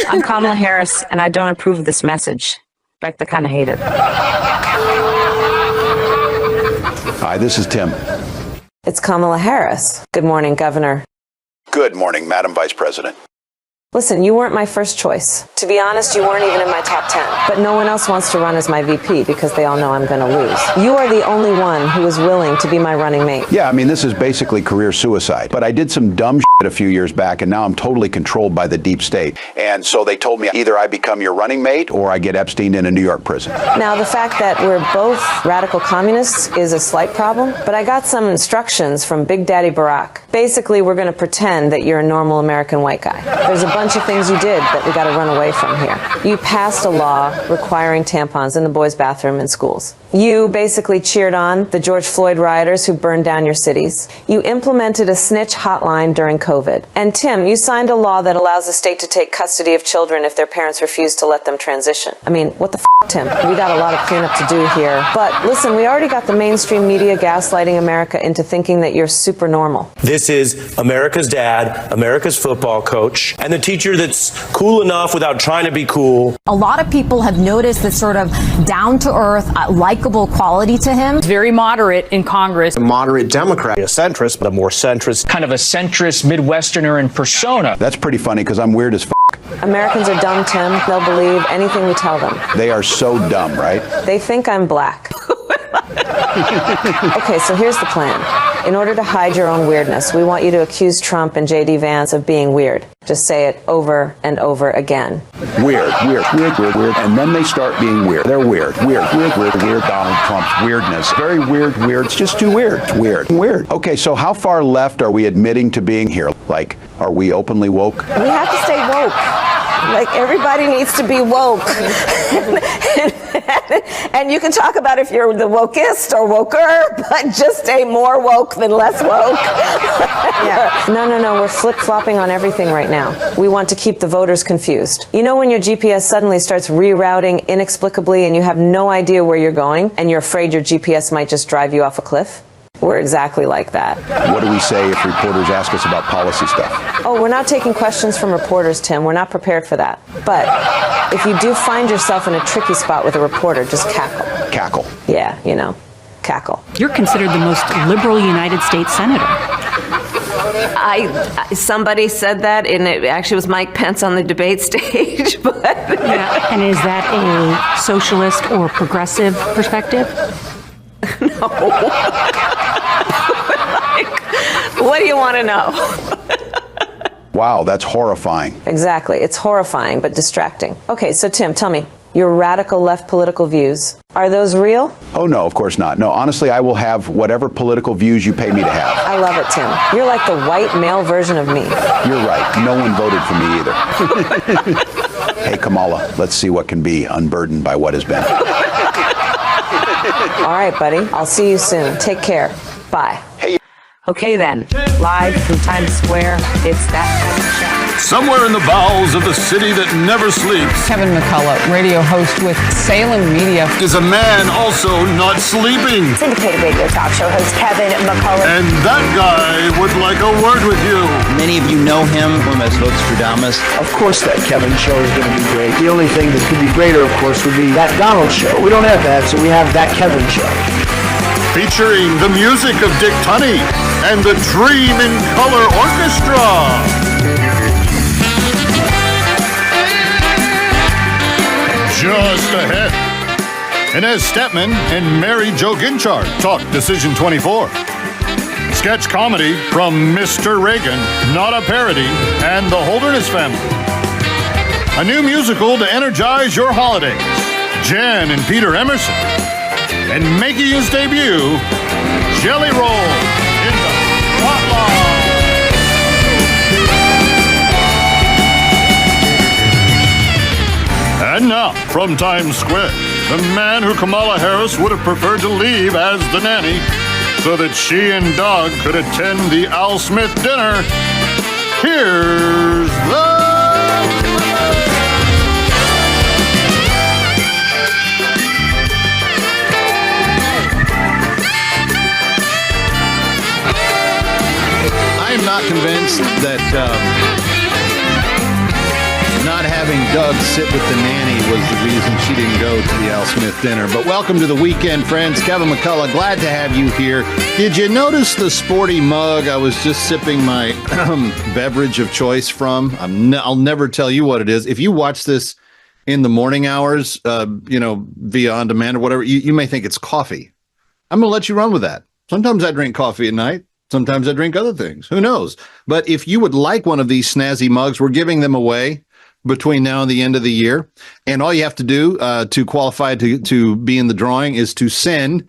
I'm Kamala Harris, and I don't approve of this message. In fact, I kind of hate it. Hi, this is Tim. It's Kamala Harris. Good morning, Governor. Good morning, Madam Vice President. Listen, you weren't my first choice. To be honest, you weren't even in my top 10. But no one else wants to run as my VP because they all know I'm going to lose. You are the only one who is willing to be my running mate. Yeah, I mean, this is basically career suicide. But I did some dumb shit a few years back, and now I'm totally controlled by the deep state. And so they told me either I become your running mate or I get Epstein in a New York prison. Now, the fact that we're both radical communists is a slight problem, but I got some instructions from Big Daddy Barack. Basically, we're going to pretend that you're a normal American white guy. There's a bunch of things you did that we got to run away from here. You passed a law requiring tampons in the boys' bathroom in schools. You basically cheered on the George Floyd rioters who burned down your cities. You implemented a snitch hotline during COVID. And Tim, you signed a law that allows the state to take custody of children if their parents refuse to let them transition. I mean, what the f***, Tim? We got a lot of cleanup to do here. But listen, we already got the mainstream media gaslighting America into thinking that you're super normal. This is America's dad, America's football coach, and the teacher that's cool enough without trying to be cool. A lot of people have noticed this sort of down-to-earth, likable quality to him. Very moderate in Congress. A moderate Democrat. A centrist, but a more centrist. Kind of a centrist Midwesterner in persona. That's pretty funny because I'm weird as f***. Americans are dumb, Tim. They'll believe anything we tell them. They are so dumb, right? They think I'm black. Okay, so here's the plan. In order to hide your own weirdness, we want you to accuse Trump and J.D. Vance of being weird. Just say it over and over again. Weird, weird, weird, weird, weird. And then they start being weird. They're weird, weird, weird, weird, weird. Donald Trump's weirdness. Very weird, weird. It's just too weird. It's weird, weird. Okay, so how far left are we admitting to being here? Like, are we openly woke? We have to stay woke. Like, everybody needs to be woke. And you can talk about if you're the wokest or woker, but just stay more woke than less woke. Yeah. No, we're flip-flopping on everything right now. We want to keep the voters confused. You know when your GPS suddenly starts rerouting inexplicably and you have no idea where you're going and you're afraid your GPS might just drive you off a cliff? We're exactly like that. What do we say if reporters ask us about policy stuff? Oh, we're not taking questions from reporters, Tim. We're not prepared for that. But if you do find yourself in a tricky spot with a reporter, just cackle. Cackle. Yeah, cackle. You're considered the most liberal United States senator. Somebody said that, and it actually was Mike Pence on the debate stage. But yeah. And is that a socialist or progressive perspective? No. What do you want to know? Wow, that's horrifying. Exactly. It's horrifying, but distracting. Okay, so Tim, tell me, your radical left political views, are those real? Oh, no, of course not. No, honestly, I will have whatever political views you pay me to have. I love it, Tim. You're like the white male version of me. You're right. No one voted for me either. Hey, Kamala, let's see what can be unburdened by what has been. All right, buddy. I'll see you soon. Take care. Bye. Hey. Okay then, live from Times Square, it's that kind of show. Somewhere in the bowels of the city that never sleeps, Kevin McCullough, radio host with Salem Media, is a man also not sleeping. Syndicated radio talk show host Kevin McCullough. And that guy would like a word with you. Many of you know him as Hoaxstradamus. Of course that Kevin show is going to be great. The only thing that could be greater, of course, would be that Donald show. We don't have that, so we have that Kevin show. Featuring the music of Dick Tunney and the Dream in Color Orchestra. Just ahead, Inez Stepman and Mary Jo Guinchard talk Decision 24. Sketch comedy from Mr. Reagan, Not a Parody, and the Holderness Family. A new musical to energize your holidays, Jen and Peter Emerson. And making his debut, Jelly Roll in the Spotlight. And now, from Times Square, the man who Kamala Harris would have preferred to leave as the nanny so that she and Doug could attend the Al Smith dinner. Here's the... I'm not convinced that not having having Doug sit with the nanny was the reason she didn't go to the Al Smith dinner. But welcome to the weekend, friends. Kevin McCullough, glad to have you here. Did you notice the sporty mug I was just sipping my beverage of choice from? I'll never tell you what it is. If you watch this in the morning hours, via on demand or whatever, you may think it's coffee. I'm going to let you run with that. Sometimes I drink coffee at night. Sometimes I drink other things. Who knows? But if you would like one of these snazzy mugs, we're giving them away between now and the end of the year. And all you have to do to qualify to be in the drawing is to send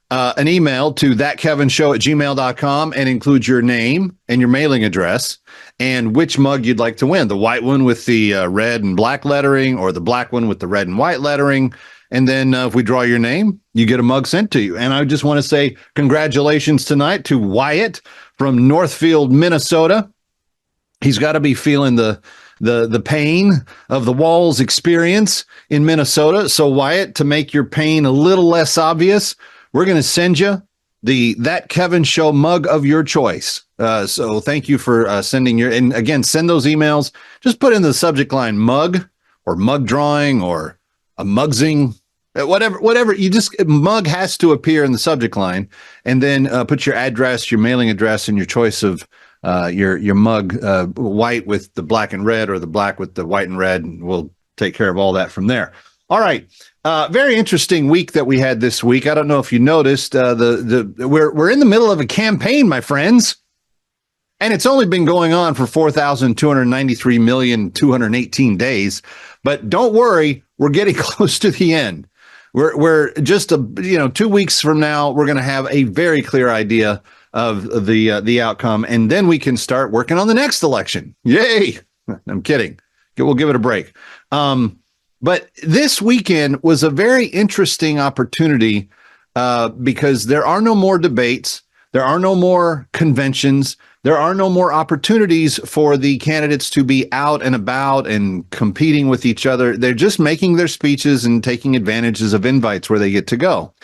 an email to thatkevinshow@gmail.com and include your name and your mailing address and which mug you'd like to win. The white one with the red and black lettering, or the black one with the red and white lettering. And then if we draw your name, you get a mug sent to you. And I just want to say congratulations tonight to Wyatt from Northfield, Minnesota. He's got to be feeling the pain of the Walls experience in Minnesota. So Wyatt, to make your pain a little less obvious, we're going to send you the That Kevin Show mug of your choice. So thank you for sending and again, send those emails. Just put in the subject line mug or mug drawing or a mugsing. Whatever, mug has to appear in the subject line, and then put your address, your mailing address, and your choice of your mug, white with the black and red or the black with the white and red, and we'll take care of all that from there. All right. Very interesting week that we had this week. I don't know if you noticed, we're in the middle of a campaign, my friends, and it's only been going on for 4,293,218 days, but don't worry, we're getting close to the end. We're just 2 weeks from now, we're going to have a very clear idea of the outcome, and then we can start working on the next election. Yay! I'm kidding. We'll give it a break. But this weekend was a very interesting opportunity because there are no more debates. There are no more conventions. There are no more opportunities for the candidates to be out and about and competing with each other. They're just making their speeches and taking advantages of invites where they get to go.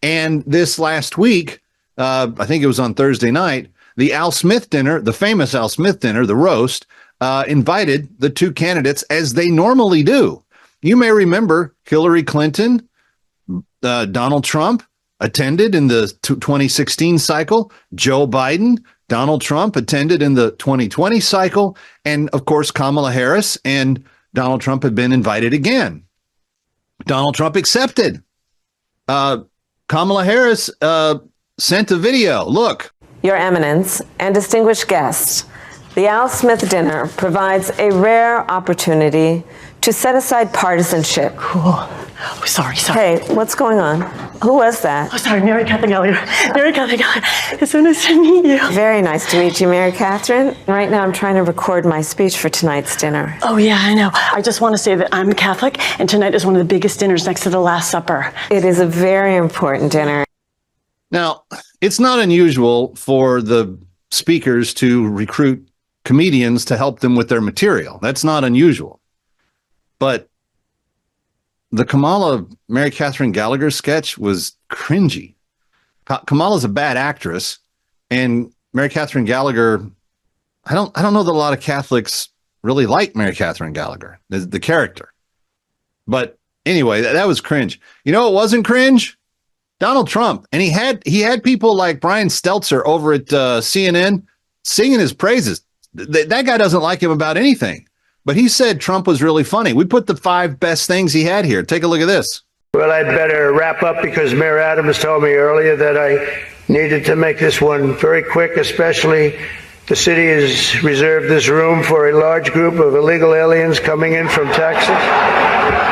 And this last week, I think it was on Thursday night, the Al Smith dinner, the famous Al Smith dinner, the roast, invited the two candidates as they normally do. You may remember Hillary Clinton, Donald Trump attended in the 2016 cycle. Joe Biden, Donald Trump attended in the 2020 cycle. And of course, Kamala Harris and Donald Trump had been invited again. Donald Trump accepted. Kamala Harris sent a video. Look. Your Eminence and distinguished guests, the Al Smith dinner provides a rare opportunity to set aside partisanship. Cool. Oh, sorry. Hey, what's going on? Who was that? Oh, sorry, Mary Catherine Gallagher. Mary Catherine Gallagher. It's so nice to meet you. Very nice to meet you, Mary Catherine. Right now I'm trying to record my speech for tonight's dinner. Oh, yeah, I know. I just want to say that I'm Catholic, and tonight is one of the biggest dinners next to the Last Supper. It is a very important dinner. Now, it's not unusual for the speakers to recruit comedians to help them with their material. That's not unusual. But the Kamala Mary Catherine Gallagher sketch was cringy. Kamala's a bad actress, and Mary Catherine Gallagher, I don't know that a lot of Catholics really like Mary Catherine Gallagher, the character. But anyway, that was cringe. You know, it wasn't cringe. Donald Trump, and he had people like Brian Stelter over at CNN singing his praises. That guy doesn't like him about anything. But he said Trump was really funny. We put the 5 best things he had here. Take a look at this. Well, I'd better wrap up because Mayor Adams told me earlier that I needed to make this one very quick, especially the city has reserved this room for a large group of illegal aliens coming in from Texas.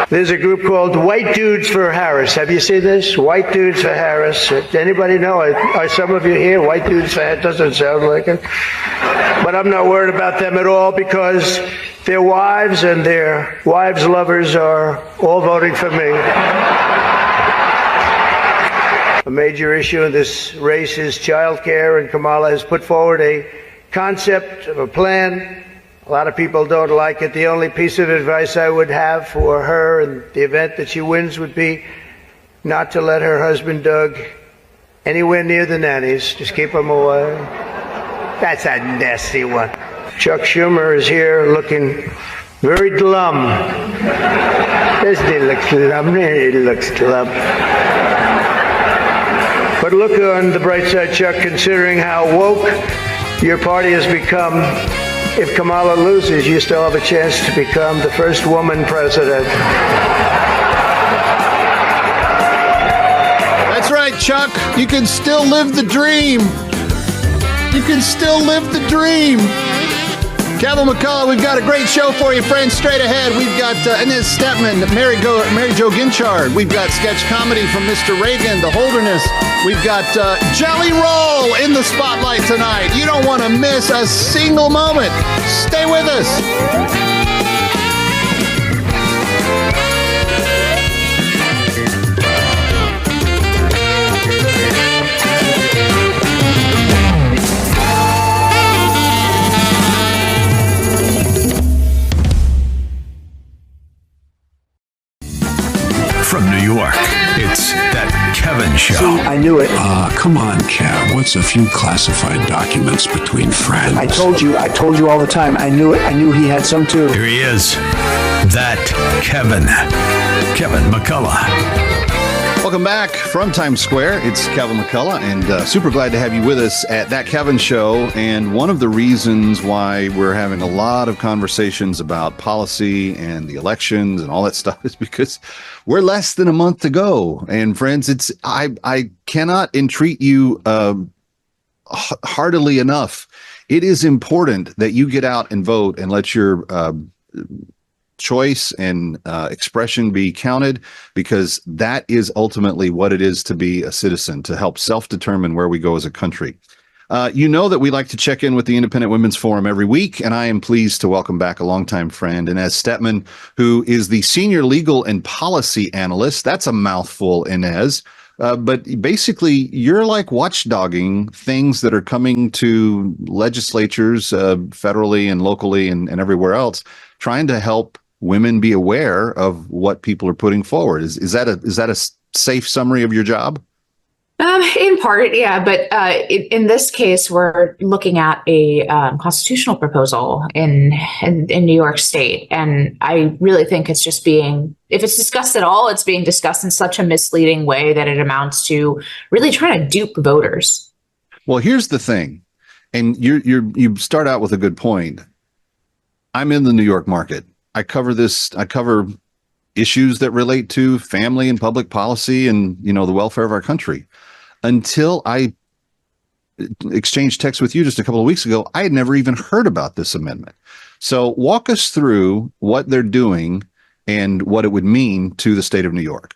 There's a group called White Dudes for Harris. Have you seen this? White Dudes for Harris. Anybody know? Are some of you here? White Dudes for Harris? Doesn't sound like it. But I'm not worried about them at all because their wives and their wives' lovers are all voting for me. A major issue in this race is child care, and Kamala has put forward a concept of a plan. A lot of people don't like it. The only piece of advice I would have for her in the event that she wins would be not to let her husband, Doug, anywhere near the nannies. Just keep them away. That's a nasty one. Chuck Schumer is here looking very glum. It looks glum. But look on the bright side, Chuck, considering how woke your party has become. If Kamala loses, you still have a chance to become the first woman president. That's right, Chuck. You can still live the dream. You can still live the dream. Kevin McCullough, we've got a great show for you, friends. Straight ahead, we've got Inez Stepman, Mary Jo Guinchard. We've got sketch comedy from Mr. Reagan, the Holderness. We've got Jelly Roll in the spotlight tonight. You don't want to miss a single moment. Stay with us. From New York, it's That Kevin Show. See, I knew it. Come on, Kev. What's a few classified documents between friends? I told you all the time. I knew it. I knew he had some too. Here he is. That Kevin McCullough. Welcome back from Times Square. It's Kevin McCullough, and super glad to have you with us at That Kevin Show. And one of the reasons why we're having a lot of conversations about policy and the elections and all that stuff is because we're less than a month to go. And friends, I cannot entreat you heartily enough. It is important that you get out and vote and let your choice and expression be counted, because that is ultimately what it is to be a citizen, to help self-determine where we go as a country. You know that we like to check in with the Independent Women's Forum every week, and I am pleased to welcome back a longtime friend, Inez Stepman, who is the Senior Legal and Policy Analyst. That's a mouthful, Inez. But basically, you're like watchdogging things that are coming to legislatures federally and locally and everywhere else, trying to help women be aware of what people are putting forward. Is that a safe summary of your job? In part, yeah. But in this case, we're looking at a constitutional proposal in New York State. And I really think it's just if it's discussed at all, it's being discussed in such a misleading way that it amounts to really trying to dupe voters. Well, here's the thing. And you start out with a good point. I'm in the New York market. I cover issues that relate to family and public policy and, the welfare of our country. Until I exchanged texts with you just a couple of weeks ago, I had never even heard about this amendment. So walk us through what they're doing and what it would mean to the state of New York.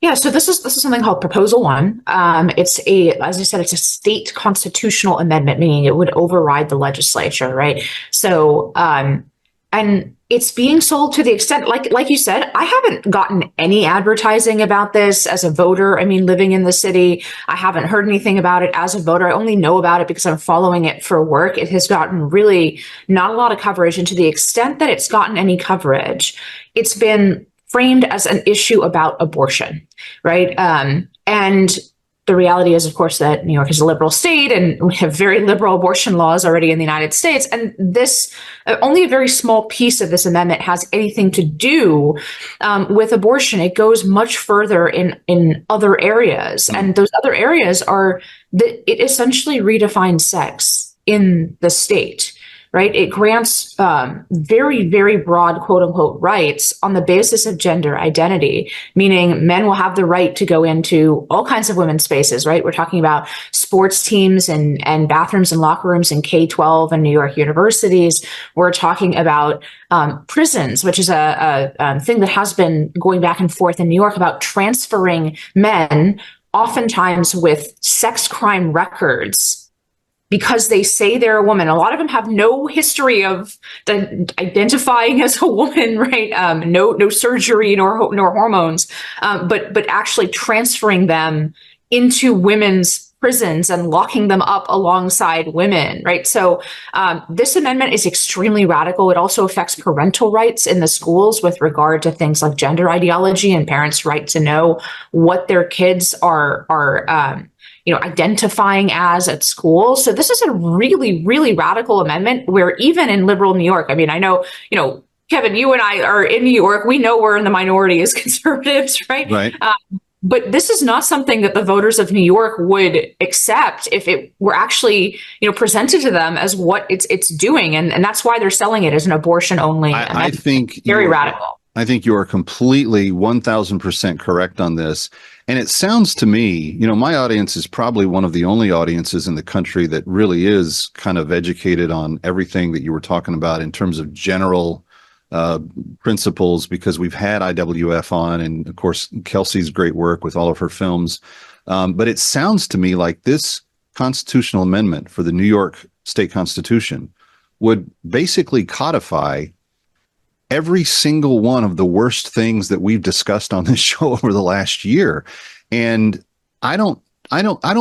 Yeah, so this is something called Proposal 1. As I said, it's a state constitutional amendment, meaning it would override the legislature, right? So, and it's being sold to the extent, like you said, I haven't gotten any advertising about this as a voter. I mean, living in the city, I haven't heard anything about it as a voter. I only know about it because I'm following it for work. It has gotten really not a lot of coverage, and to the extent that it's gotten any coverage, it's been framed as an issue about abortion, right? And the reality is, of course, that New York is a liberal state, and we have very liberal abortion laws already in the United States. And this, only a very small piece of this amendment has anything to do with abortion. It goes much further in other areas. And those other areas are that it essentially redefines sex in the state. Right? It grants very, very broad, quote unquote, rights on the basis of gender identity, meaning men will have the right to go into all kinds of women's spaces, right? We're talking about sports teams and bathrooms and locker rooms in K-12 and New York universities. We're talking about prisons, which is a thing that has been going back and forth in New York about transferring men, oftentimes with sex crime records, because they say they're a woman. A lot of them have no history of identifying as a woman, right? No surgery nor hormones, but actually transferring them into women's prisons and locking them up alongside women, right? So this amendment is extremely radical. It also affects parental rights in the schools with regard to things like gender ideology and parents' right to know what their kids are identifying as at school. So this is a really, really radical amendment where even in liberal New York, I mean, I know, Kevin, you and I are in New York. We know we're in the minority as conservatives, right? Right. But this is not something that the voters of New York would accept if it were actually, presented to them as what it's doing. And that's why they're selling it as an abortion only. I think very radical. I think you are completely 1000% correct on this. And it sounds to me, my audience is probably one of the only audiences in the country that really is kind of educated on everything that you were talking about in terms of general principles, because we've had IWF on, and of course, Kelsey's great work with all of her films. But it sounds to me like this constitutional amendment for the New York State Constitution would basically codify every single one of the worst things that we've discussed on this show over the last year. And I don't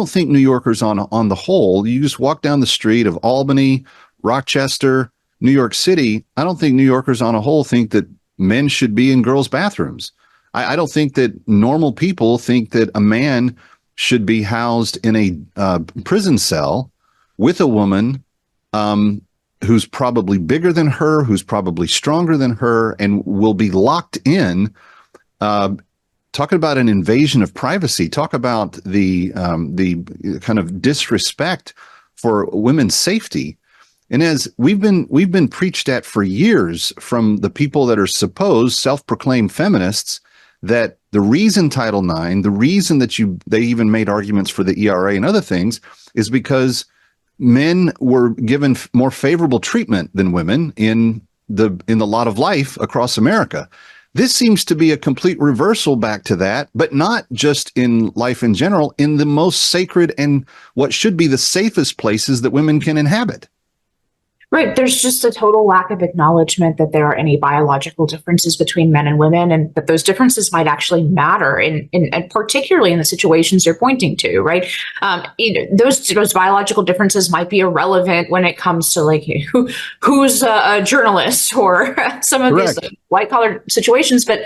think New Yorkers on the whole, you just walk down the street of Albany, Rochester, New York City, I don't think New Yorkers on a whole think that men should be in girls' bathrooms. I don't think that normal people think that a man should be housed in a prison cell with a woman who's probably bigger than her, who's probably stronger than her, and will be locked in. Talking about an invasion of privacy, talk about the kind of disrespect for women's safety. And as we've been preached at for years from the people that are supposed self-proclaimed feminists, that the reason Title IX, the reason that they even made arguments for the ERA and other things, is because men were given more favorable treatment than women in the lot of life across America. This seems to be a complete reversal back to that, but not just in life in general, in the most sacred and what should be the safest places that women can inhabit. Right. There's just a total lack of acknowledgement that there are any biological differences between men and women, and that those differences might actually matter, and particularly in the situations you're pointing to. Right. Those biological differences might be irrelevant when it comes to like who's a journalist or some of these white collar situations, but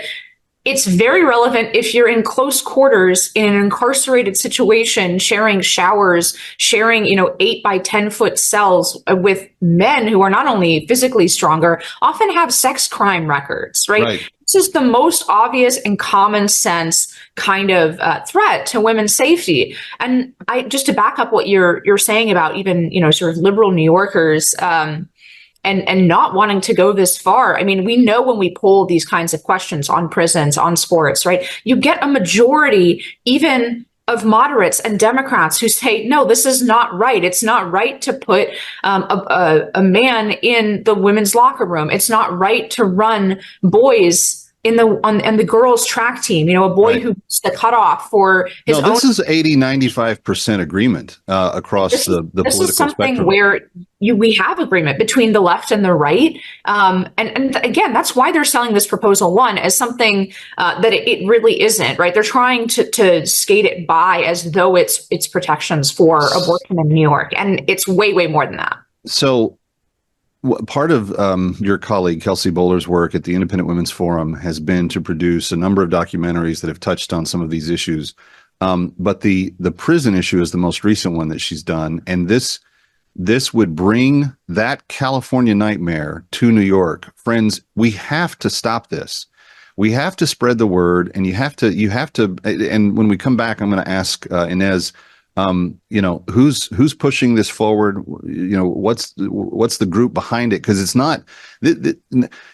it's very relevant if you're in close quarters in an incarcerated situation, sharing showers, sharing, 8 by 10 foot cells with men who are not only physically stronger, often have sex crime records, right? This is the most obvious and common sense kind of threat to women's safety. And just to back up what you're saying about even, sort of liberal New Yorkers, and not wanting to go this far. I mean, we know when we poll these kinds of questions on prisons, on sports, right, you get a majority even of moderates and Democrats who say, no, this is not right. It's not right to put a man in the women's locker room. It's not right to run boys in the girls' track team, a boy who's the cutoff for his own. This is 80-95% agreement across the political spectrum. This is something where we have agreement between the left and the right. And again, that's why they're selling this proposal one as something that it really isn't, right? They're trying to skate it by as though it's protections for abortion in New York. And it's way, way more than that. So part of your colleague Kelsey Bowler's work at the Independent Women's Forum has been to produce a number of documentaries that have touched on some of these issues. But the prison issue is the most recent one that she's done. And this would bring that California nightmare to New York. Friends, we have to stop this. We have to spread the word, and you have to, and when we come back, I'm going to ask Inez, who's pushing this forward? What's the group behind it? Because it's not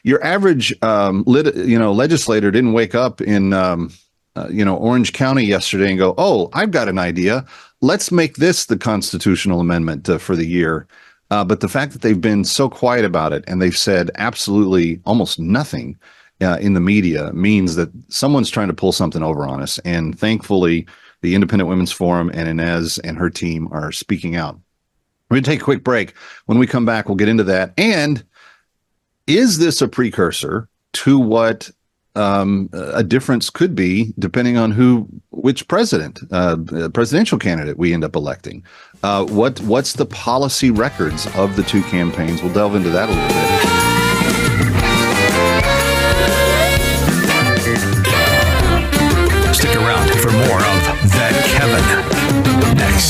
your average legislator didn't wake up in Orange County yesterday and go, oh, I've got an idea. Let's make this the constitutional amendment for the year. But the fact that they've been so quiet about it and they've said absolutely almost nothing in the media means that someone's trying to pull something over on us. And thankfully, the Independent Women's Forum and Inez and her team are speaking out. We're going to take a quick break. When we come back, we'll get into that. And is this a precursor to what a difference could be depending on which presidential candidate we end up electing? What's the policy records of the two campaigns? We'll delve into that a little bit. Stick around for more of That Kevin next.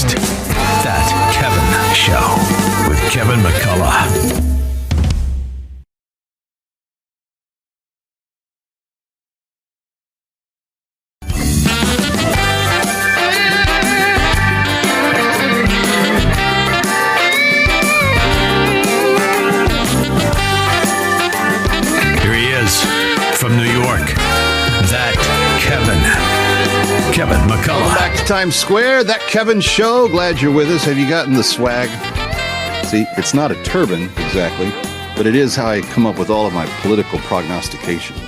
Kevin McCullough. Welcome back to Times Square. That Kevin Show. Glad you're with us. Have you gotten the swag? See, it's not a turban exactly, but it is how I come up with all of my political prognostications.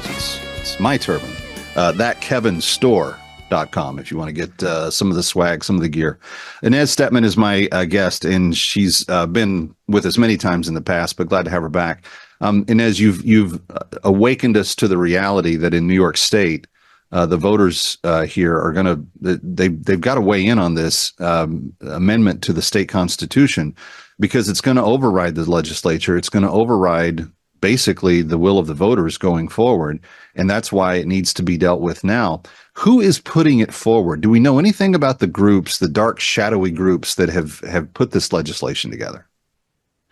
It's my turban. ThatKevinStore.com if you want to get some of the swag, some of the gear. Inez Stepman is my guest, and she's been with us many times in the past, but glad to have her back. Inez, you've awakened us to the reality that in New York State, the voters here are going to they've got to weigh in on this amendment to the state constitution, because it's going to override the legislature. It's going to override basically the will of the voters going forward. And that's why it needs to be dealt with now. Who is putting it forward? Do we know anything about the groups, the dark, shadowy groups that have put this legislation together?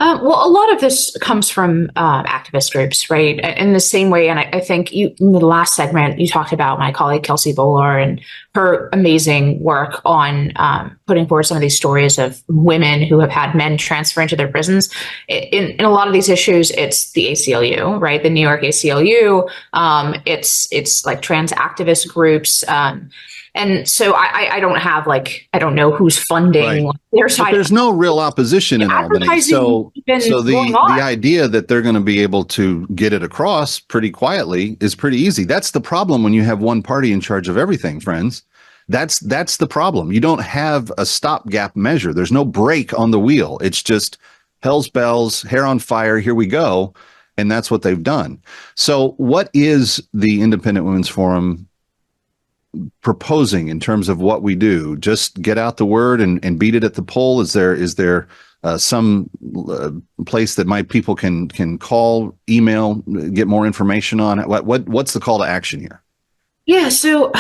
Well, a lot of this comes from activist groups, right? In the same way, and I think in the last segment, you talked about my colleague Kelsey Bolar and her amazing work on putting forward some of these stories of women who have had men transfer into their prisons. In a lot of these issues, it's the ACLU, right? The New York ACLU. It's like trans activist groups. And so I don't have I don't know who's funding their side. But there's no real opposition in Albany. So the idea that they're going to be able to get it across pretty quietly is pretty easy. That's the problem when you have one party in charge of everything, friends. That's the problem. You don't have a stopgap measure. There's no brake on the wheel. It's just hell's bells, hair on fire, here we go. And that's what they've done. So what is the Independent Women's Forum proposing in terms of what we do? Just get out the word and beat it at the poll? Is there some place that people can call, email, get more information on? What's the call to action here? Yeah, so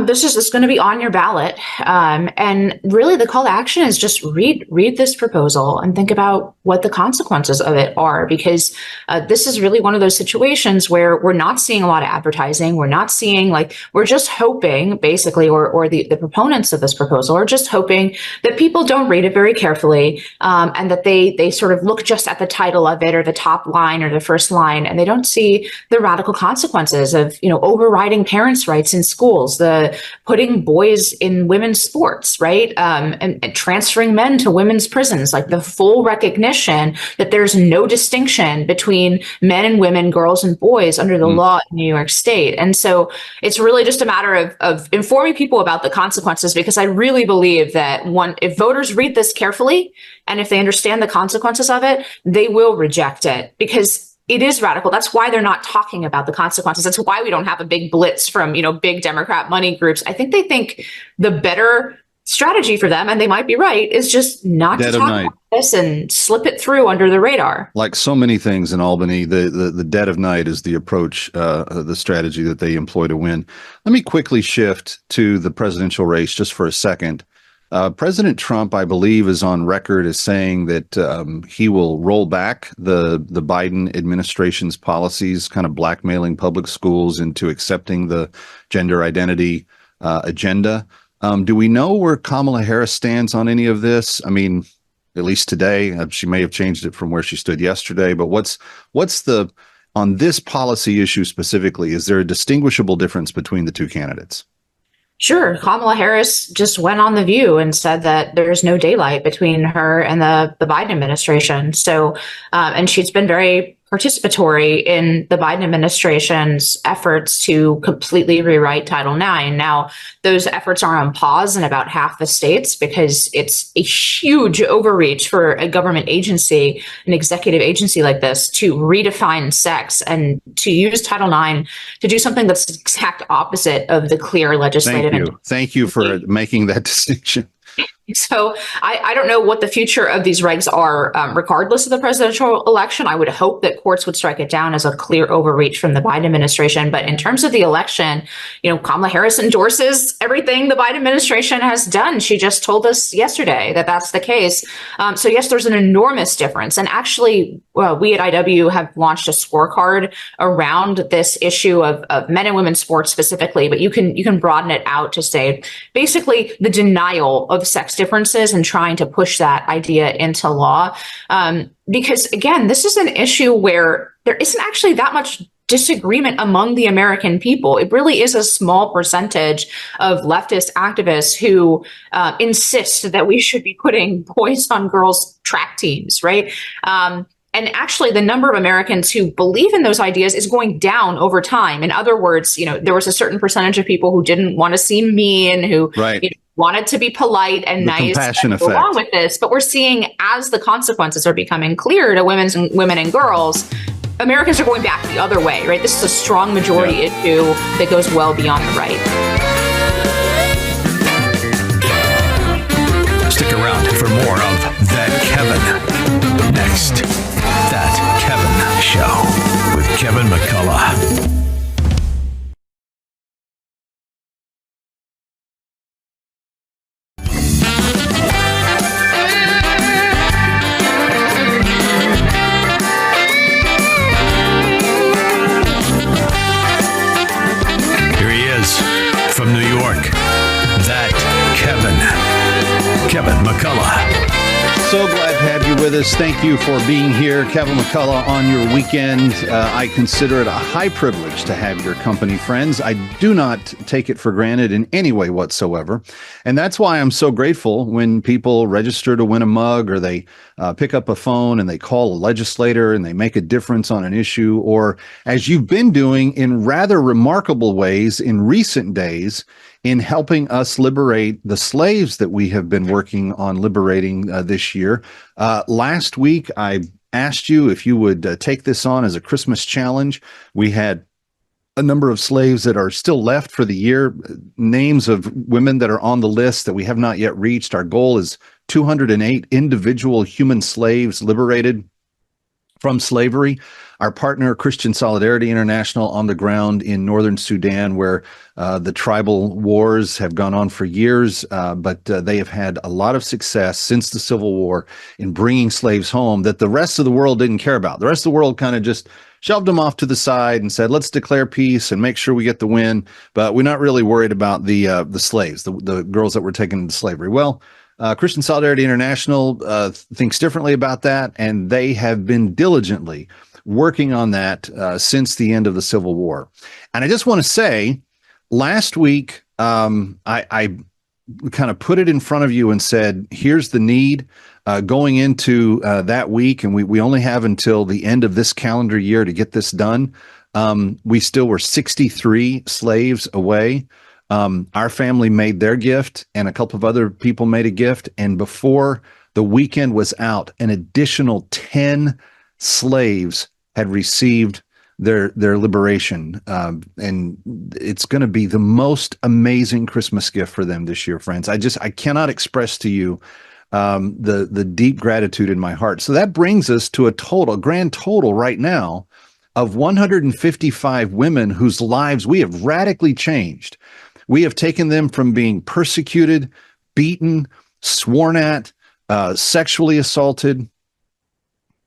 this is going to be on your ballot. And really the call to action is just read this proposal and think about what the consequences of it are, because this is really one of those situations where we're not seeing a lot of advertising. We're not seeing we're just hoping basically, or the proponents of this proposal are just hoping that people don't read it very carefully, and that they sort of look just at the title of it or the top line or the first line, and they don't see the radical consequences of, overriding parents' rights in schools, the putting boys in women's sports, right? And transferring men to women's prisons, the full recognition that there's no distinction between men and women, girls and boys under the law in New York State. And so it's really just a matter of informing people about the consequences, because I really believe that if voters read this carefully and if they understand the consequences of it, they will reject it, because it is radical. That's why they're not talking about the consequences. That's why we don't have a big blitz from, big Democrat money groups. I think they think the better strategy for them, and they might be right, is just not to talk about this and slip it through under the radar. Like so many things in Albany, the dead of night is the approach, the strategy that they employ to win. Let me quickly shift to the presidential race just for a second. President Trump, I believe, is on record as saying that he will roll back the Biden administration's policies, kind of blackmailing public schools into accepting the gender identity agenda. Do we know where Kamala Harris stands on any of this? I mean, at least today, she may have changed it from where she stood yesterday, but what's on this policy issue specifically, is there a distinguishable difference between the two candidates? Sure. Kamala Harris just went on The View and said that there's no daylight between her and the Biden administration. So, and she's been very participatory in the Biden administration's efforts to completely rewrite Title IX. Now, those efforts are on pause in about half the states because it's a huge overreach for a government agency, an executive agency like this, to redefine sex and to use Title IX to do something that's the exact opposite of the clear legislative intent. Thank you for making that distinction. So I don't know what the future of these regs are, regardless of the presidential election. I would hope that courts would strike it down as a clear overreach from the Biden administration. But in terms of the election, Kamala Harris endorses everything the Biden administration has done. She just told us yesterday that that's the case. So yes, there's an enormous difference. And actually, we at IW have launched a scorecard around this issue of men and women's sports specifically, but you can broaden it out to say basically the denial of sex differences and trying to push that idea into law. Because again, this is an issue where there isn't actually that much disagreement among the American people. It really is a small percentage of leftist activists who insist that we should be putting boys on girls track teams, right? And actually, the number of Americans who believe in those ideas is going down over time. In other words, there was a certain percentage of people who didn't want to seem mean, who wanted to be polite and nice and go along with this. But we're seeing, as the consequences are becoming clear to women and girls, Americans are going back the other way, right? This is a strong majority issue that goes well beyond the right. Stick around for more of That Kevin. Next, That Kevin Show with Kevin McCullough. From New York, That Kevin McCullough. So glad to have you with us. Thank you for being here. Kevin McCullough on your weekend. I consider it a high privilege to have your company, friends. I do not take it for granted in any way whatsoever. And that's why I'm so grateful when people register to win a mug, or they pick up a phone and they call a legislator and they make a difference on an issue, or as you've been doing in rather remarkable ways in recent days, in helping us liberate the slaves that we have been working on liberating this year. Last week, I asked you if you would take this on as a Christmas challenge. We had a number of slaves that are still left for the year, names of women that are on the list that we have not yet reached. Our goal is 208 individual human slaves liberated from slavery. Our partner, Christian Solidarity International, on the ground in northern Sudan, where the tribal wars have gone on for years, but they have had a lot of success since the Civil War in bringing slaves home that the rest of the world didn't care about. The rest of the world kind of just shoved them off to the side and said, let's declare peace and make sure we get the win. But we're not really worried about the slaves, the girls that were taken into slavery. Well, Christian Solidarity International thinks differently about that, and they have been diligently working on that since the end of the Civil War. And I just want to say, last week, I kind of put it in front of you and said, here's the need going into that week. And we only have until the end of this calendar year to get this done. We still were 63 slaves away. Our family made their gift, and a couple of other people made a gift. And before the weekend was out, an additional 10 slaves had received their liberation. And it's going to be the most amazing Christmas gift for them this year, friends. I cannot express to you the deep gratitude in my heart. So that brings us to a grand total right now of 155 women whose lives we have radically changed. We have taken them from being persecuted, beaten, sworn at, sexually assaulted,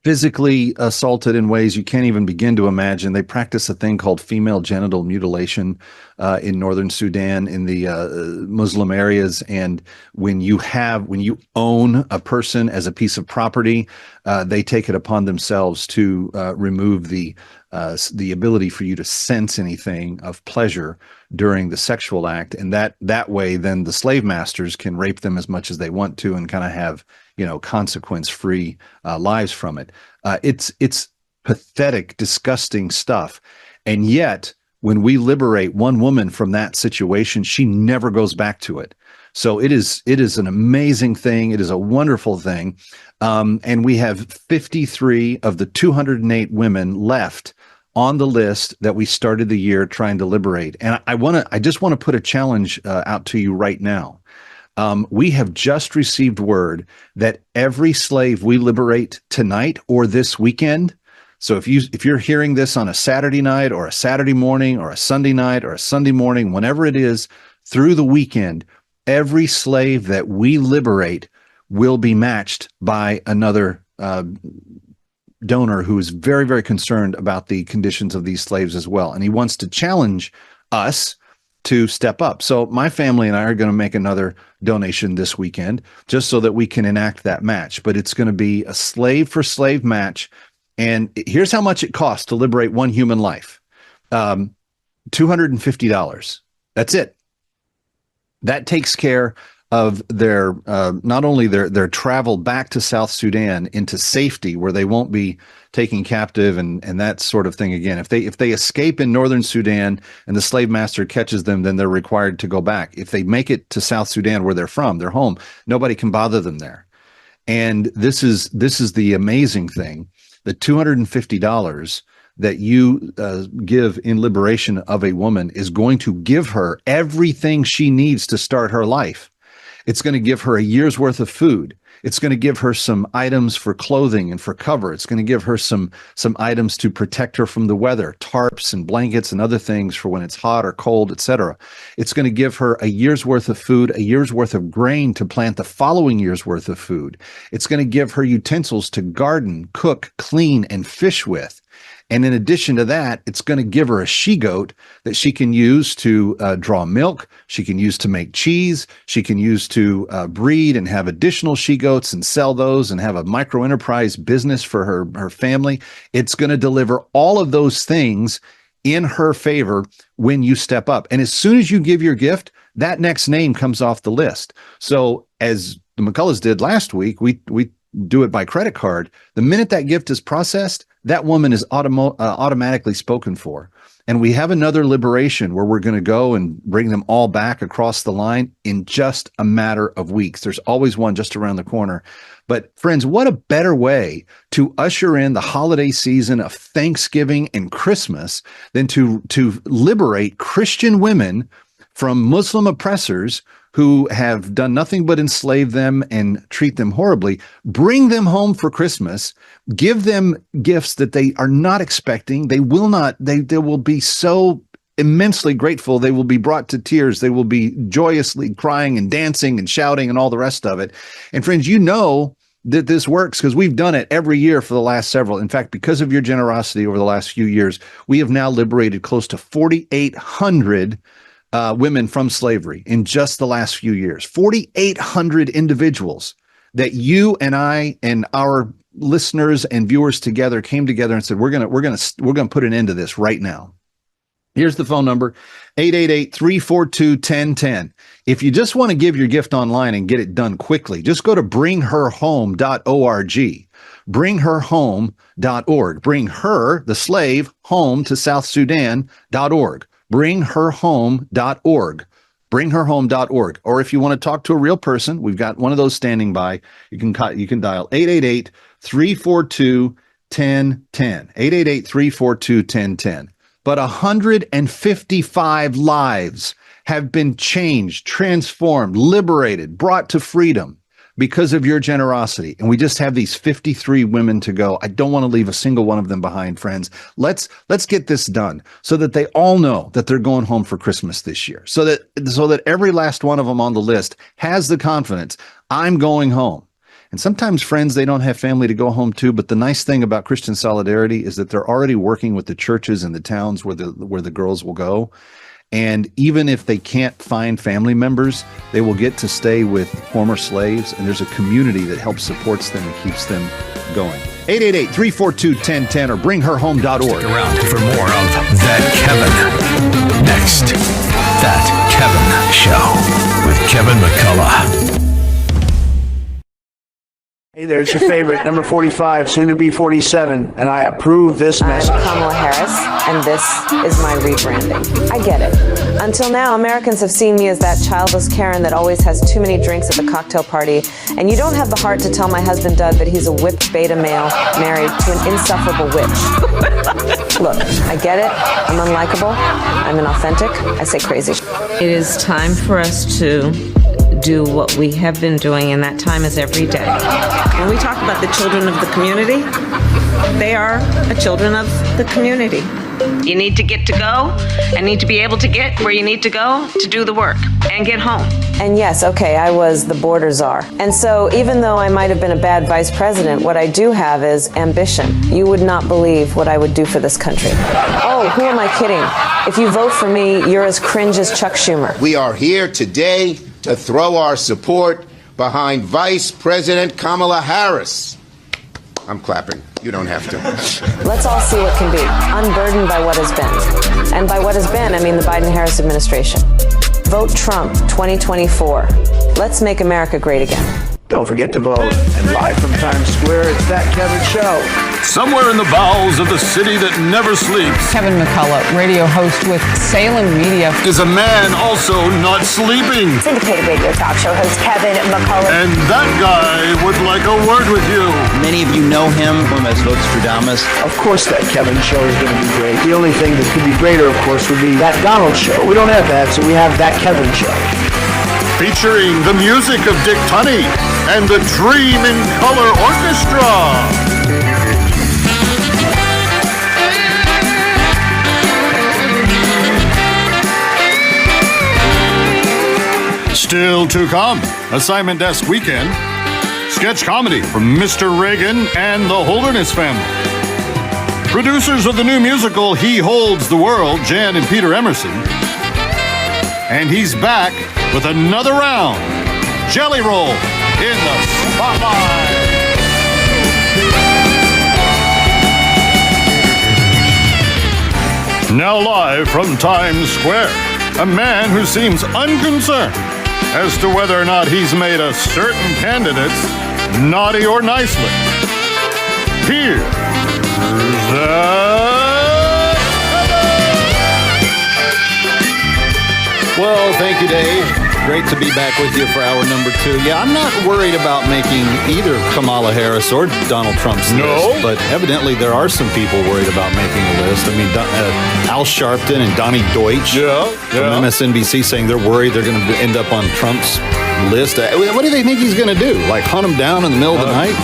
physically assaulted in ways you can't even begin to imagine. They practice a thing called female genital mutilation in northern Sudan, in the Muslim areas. And when you own a person as a piece of property, they take it upon themselves to remove the ability for you to sense anything of pleasure during the sexual act. And that way, then the slave masters can rape them as much as they want to and kind of have, consequence-free lives from it. It's pathetic, disgusting stuff. And yet, when we liberate one woman from that situation, she never goes back to it. So it is an amazing thing. It is a wonderful thing. And we have 53 of the 208 women left on the list that we started the year trying to liberate. And I just want to put a challenge out to you right now. We have just received word that every slave we liberate tonight or this weekend. So if you're hearing this on a Saturday night or a Saturday morning or a Sunday night or a Sunday morning, whenever it is through the weekend, every slave that we liberate will be matched by another donor who is very, very concerned about the conditions of these slaves as well. And he wants to challenge us to step up. So my family and I are going to make another donation this weekend just so that we can enact that match. But it's going to be a slave for slave match. And here's how much it costs to liberate one human life. $250. That's it. That takes care of their not only their travel back to South Sudan into safety, where they won't be taken captive and that sort of thing again. If they escape in northern Sudan and the slave master catches them, then they're required to go back. If they make it to South Sudan, where they're from, their home, nobody can bother them there. And this is the amazing thing: the $250 that you give in liberation of a woman is going to give her everything she needs to start her life. It's going to give her a year's worth of food. It's going to give her some items for clothing and for cover. It's going to give her some items to protect her from the weather, tarps and blankets and other things for when it's hot or cold, etc. It's going to give her a year's worth of food, a year's worth of grain to plant the following year's worth of food. It's going to give her utensils to garden, cook, clean, and fish with. And in addition to that, it's going to give her a she-goat that she can use to draw milk. She can use to make cheese. She can use to breed and have additional she-goats and sell those and have a micro-enterprise business for her family. It's going to deliver all of those things in her favor when you step up. And as soon as you give your gift, that next name comes off the list. So as the McCulloughs did last week, we do it by credit card. The minute that gift is processed, that woman is automatically spoken for. And we have another liberation where we're going to go and bring them all back across the line in just a matter of weeks. There's always one just around the corner. But friends, what a better way to usher in the holiday season of Thanksgiving and Christmas than to liberate Christian women from Muslim oppressors who have done nothing but enslave them and treat them horribly. Bring them home for Christmas, give them gifts that they are not expecting. They will be so immensely grateful. They will be brought to tears. They will be joyously crying and dancing and shouting and all the rest of it. And friends, you know that this works because we've done it every year for the last several. In fact, because of your generosity over the last few years, we have now liberated close to 4,800 women from slavery in just the last few years. 4,800 individuals that you and I and our listeners and viewers together came together and said, we're going to put an end to this right now. Here's the phone number, 888-342-1010. If you just want to give your gift online and get it done quickly, just go to bringherhome.org. Bringherhome.org. Bring her, the slave, home to South Sudan.org. Bringherhome.org. Bringherhome.org. Or if you want to talk to a real person, we've got one of those standing by. You can dial 888-342-1010. 888-342-1010. But 155 lives have been changed, transformed, liberated, brought to freedom because of your generosity. And we just have these 53 women to go. I don't want to leave a single one of them behind, friends. Let's get this done so that they all know that they're going home for Christmas this year. So that every last one of them on the list has the confidence, I'm going home. And sometimes, friends, they don't have family to go home to. But the nice thing about Christian Solidarity is that they're already working with the churches and the towns where the girls will go. And even if they can't find family members, they will get to stay with former slaves. And there's a community that helps supports them and keeps them going. 888-342-1010 or bringherhome.org. Stick around for more of That Kevin. Next, That Kevin Show with Kevin McCullough. Hey there, it's your favorite, number 45, soon to be 47, and I approve this message. I'm Kamala Harris, and this is my rebranding. I get it. Until now, Americans have seen me as that childless Karen that always has too many drinks at the cocktail party, and you don't have the heart to tell my husband Doug that he's a whipped beta male married to an insufferable witch. Look, I get it. I'm unlikable. I'm inauthentic. I say crazy. It is time for us to do what we have been doing, and that time is every day. When we talk about the children of the community, they are the children of the community. You need to get to go and need to be able to get where you need to go to do the work and get home. And yes, okay, I was the border czar. And so even though I might have been a bad vice president, what I do have is ambition. You would not believe what I would do for this country. Oh, who am I kidding? If you vote for me, you're as cringe as Chuck Schumer. We are here today to throw our support behind Vice President Kamala Harris. I'm clapping. You don't have to. Let's all see what can be, unburdened by what has been. And by what has been, I mean the Biden-Harris administration. Vote Trump 2024. Let's make America great again. Don't forget to vote. And live from Times Square, it's That Kevin Show. Somewhere in the bowels of the city that never sleeps, Kevin McCullough, radio host with Salem Media, is a man also not sleeping. Syndicated radio talk show host Kevin McCullough. And that guy would like a word with you. Many of you know him as Vostradamus. Of course, That Kevin Show is going to be great. The only thing that could be greater, of course, would be That Donald Show. We don't have that, so we have That Kevin Show. Featuring the music of Dick Tunney and the Dream in Color Orchestra. Still to come, Assignment Desk Weekend, sketch comedy from Mr. Reagan and the Holderness family. Producers of the new musical He Holds the World, Jan and Peter Emerson. And he's back with another round, Jelly Roll in the Spotlight. Now live from Times Square, a man who seems unconcerned as to whether or not he's made a certain candidate naughty or nicely. Here's Well, thank you, Dave. Great to be back with you for hour number 2. Yeah, I'm not worried about making either Kamala Harris or Donald Trump's list, but evidently there are some people worried about making a list. I mean, Al Sharpton and Donnie Deutsch from MSNBC saying they're worried they're going to end up on Trump's list. What do they think he's going to do? Like hunt him down in the middle of the night?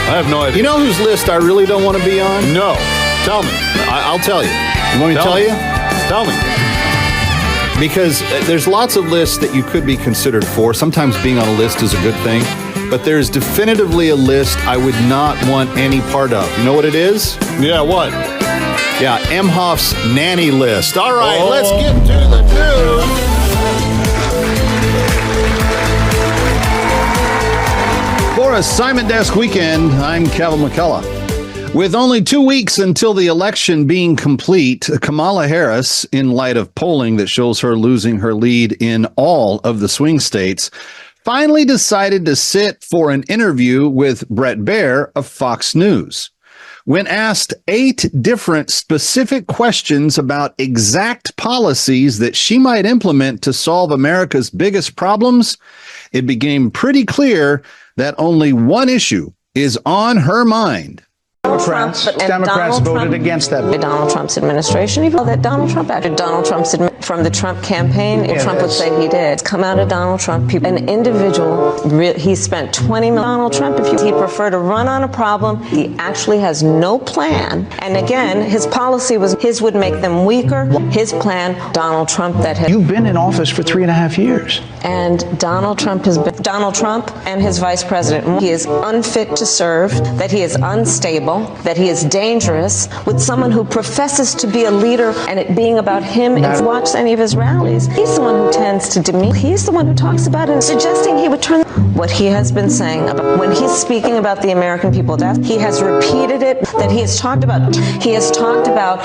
I have no idea. You know whose list I really don't want to be on? No. Tell me. I'll tell you. You want me to tell you? Tell me. Because there's lots of lists that you could be considered for. Sometimes being on a list is a good thing. But there's definitively a list I would not want any part of. You know what it is? Yeah, what? Yeah, Emhoff's nanny list. All right, let's get to the news. For Assignment Desk Weekend, I'm Kevin McCullough. With only 2 weeks until the election being complete, Kamala Harris, in light of polling that shows her losing her lead in all of the swing states, finally decided to sit for an interview with Bret Baier of Fox News. When asked 8 different specific questions about exact policies that she might implement to solve America's biggest problems, it became pretty clear that only one issue is on her mind. Democrats voted against that. Donald Trump's administration, even that Donald Trump acted. Donald Trump's from the Trump campaign, and Trump would say he did. Come out of Donald Trump. An individual, he spent $20 million. Donald Trump, if he preferred to run on a problem, he actually has no plan. And again, his policy was his would make them weaker. His plan, Donald Trump, that had. You've been in office for 3.5 years. And Donald Trump has been Donald Trump and his vice president. He is unfit to serve. That he is unstable. That he is dangerous with someone who professes to be a leader and it being about him. And watch any of his rallies. He's the one who tends to demean. He's the one who talks about it, suggesting he would turn what he has been saying about when he's speaking about the American people death. He has repeated it. That he has talked about. He has talked about.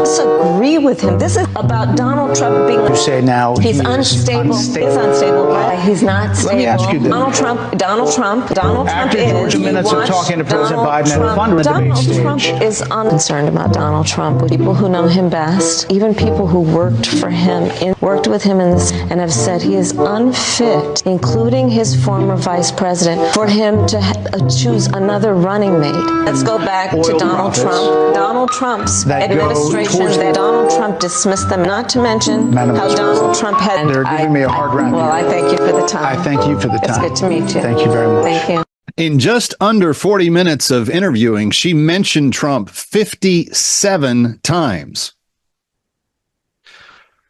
Disagree with him. This is about Donald Trump being. You say now he's unstable. He's unstable. Right? He's not stable. Let me ask you this. Donald Trump After is. Georgia minutes of talking to President Biden at a fundraising debate stage. Donald Trump is unconcerned about Donald Trump. With people who know him best, even people who worked for him, worked with him in this, and have said he is unfit, including his former vice president, for him to choose another running mate. Let's go back to Donald Trump. Donald Trump's administration, that Donald Trump dismissed them, not to mention how Donald Trump had. They're giving me a hard round. Well, I thank you for the time. I thank you for the time. It's good to meet you. Thank you very much. Thank you. In just under 40 minutes of interviewing, she mentioned Trump 57 times.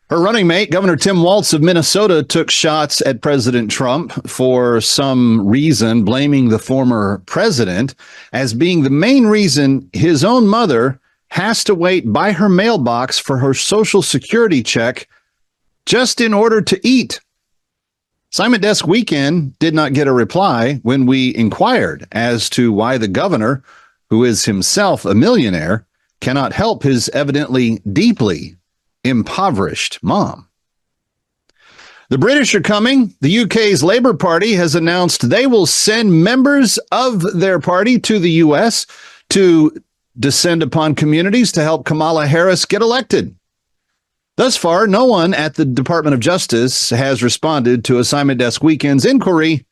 Her running mate, Governor Tim Walz of Minnesota, took shots at President Trump for some reason, blaming the former president as being the main reason his own mother has to wait by her mailbox for her Social Security check just in order to eat. Assignment Desk Weekend did not get a reply when we inquired as to why the governor, who is himself a millionaire, cannot help his evidently deeply impoverished mom. The British are coming. The UK's Labour Party has announced they will send members of their party to the US to descend upon communities to help Kamala Harris get elected. Thus far, no one at the Department of Justice has responded to Assignment Desk Weekend's inquiry.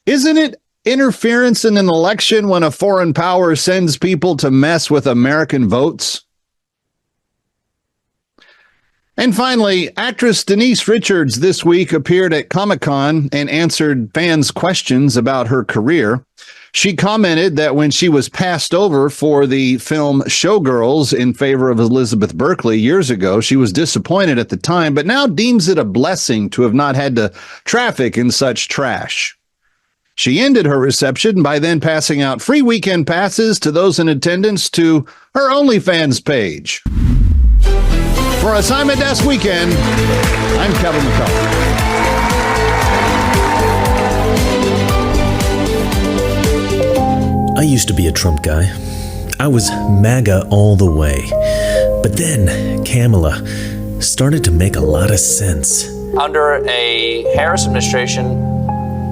Isn't it interference in an election when a foreign power sends people to mess with American votes? And finally, actress Denise Richards this week appeared at Comic-Con and answered fans' questions about her career. She commented that when she was passed over for the film Showgirls in favor of Elizabeth Berkley years ago, she was disappointed at the time, but now deems it a blessing to have not had to traffic in such trash. She ended her reception by then passing out free weekend passes to those in attendance to her OnlyFans page. For Assignment Desk Weekend, I'm Kevin McCullough. I used to be a Trump guy. I was MAGA all the way. But then Kamala started to make a lot of sense. Under a Harris administration,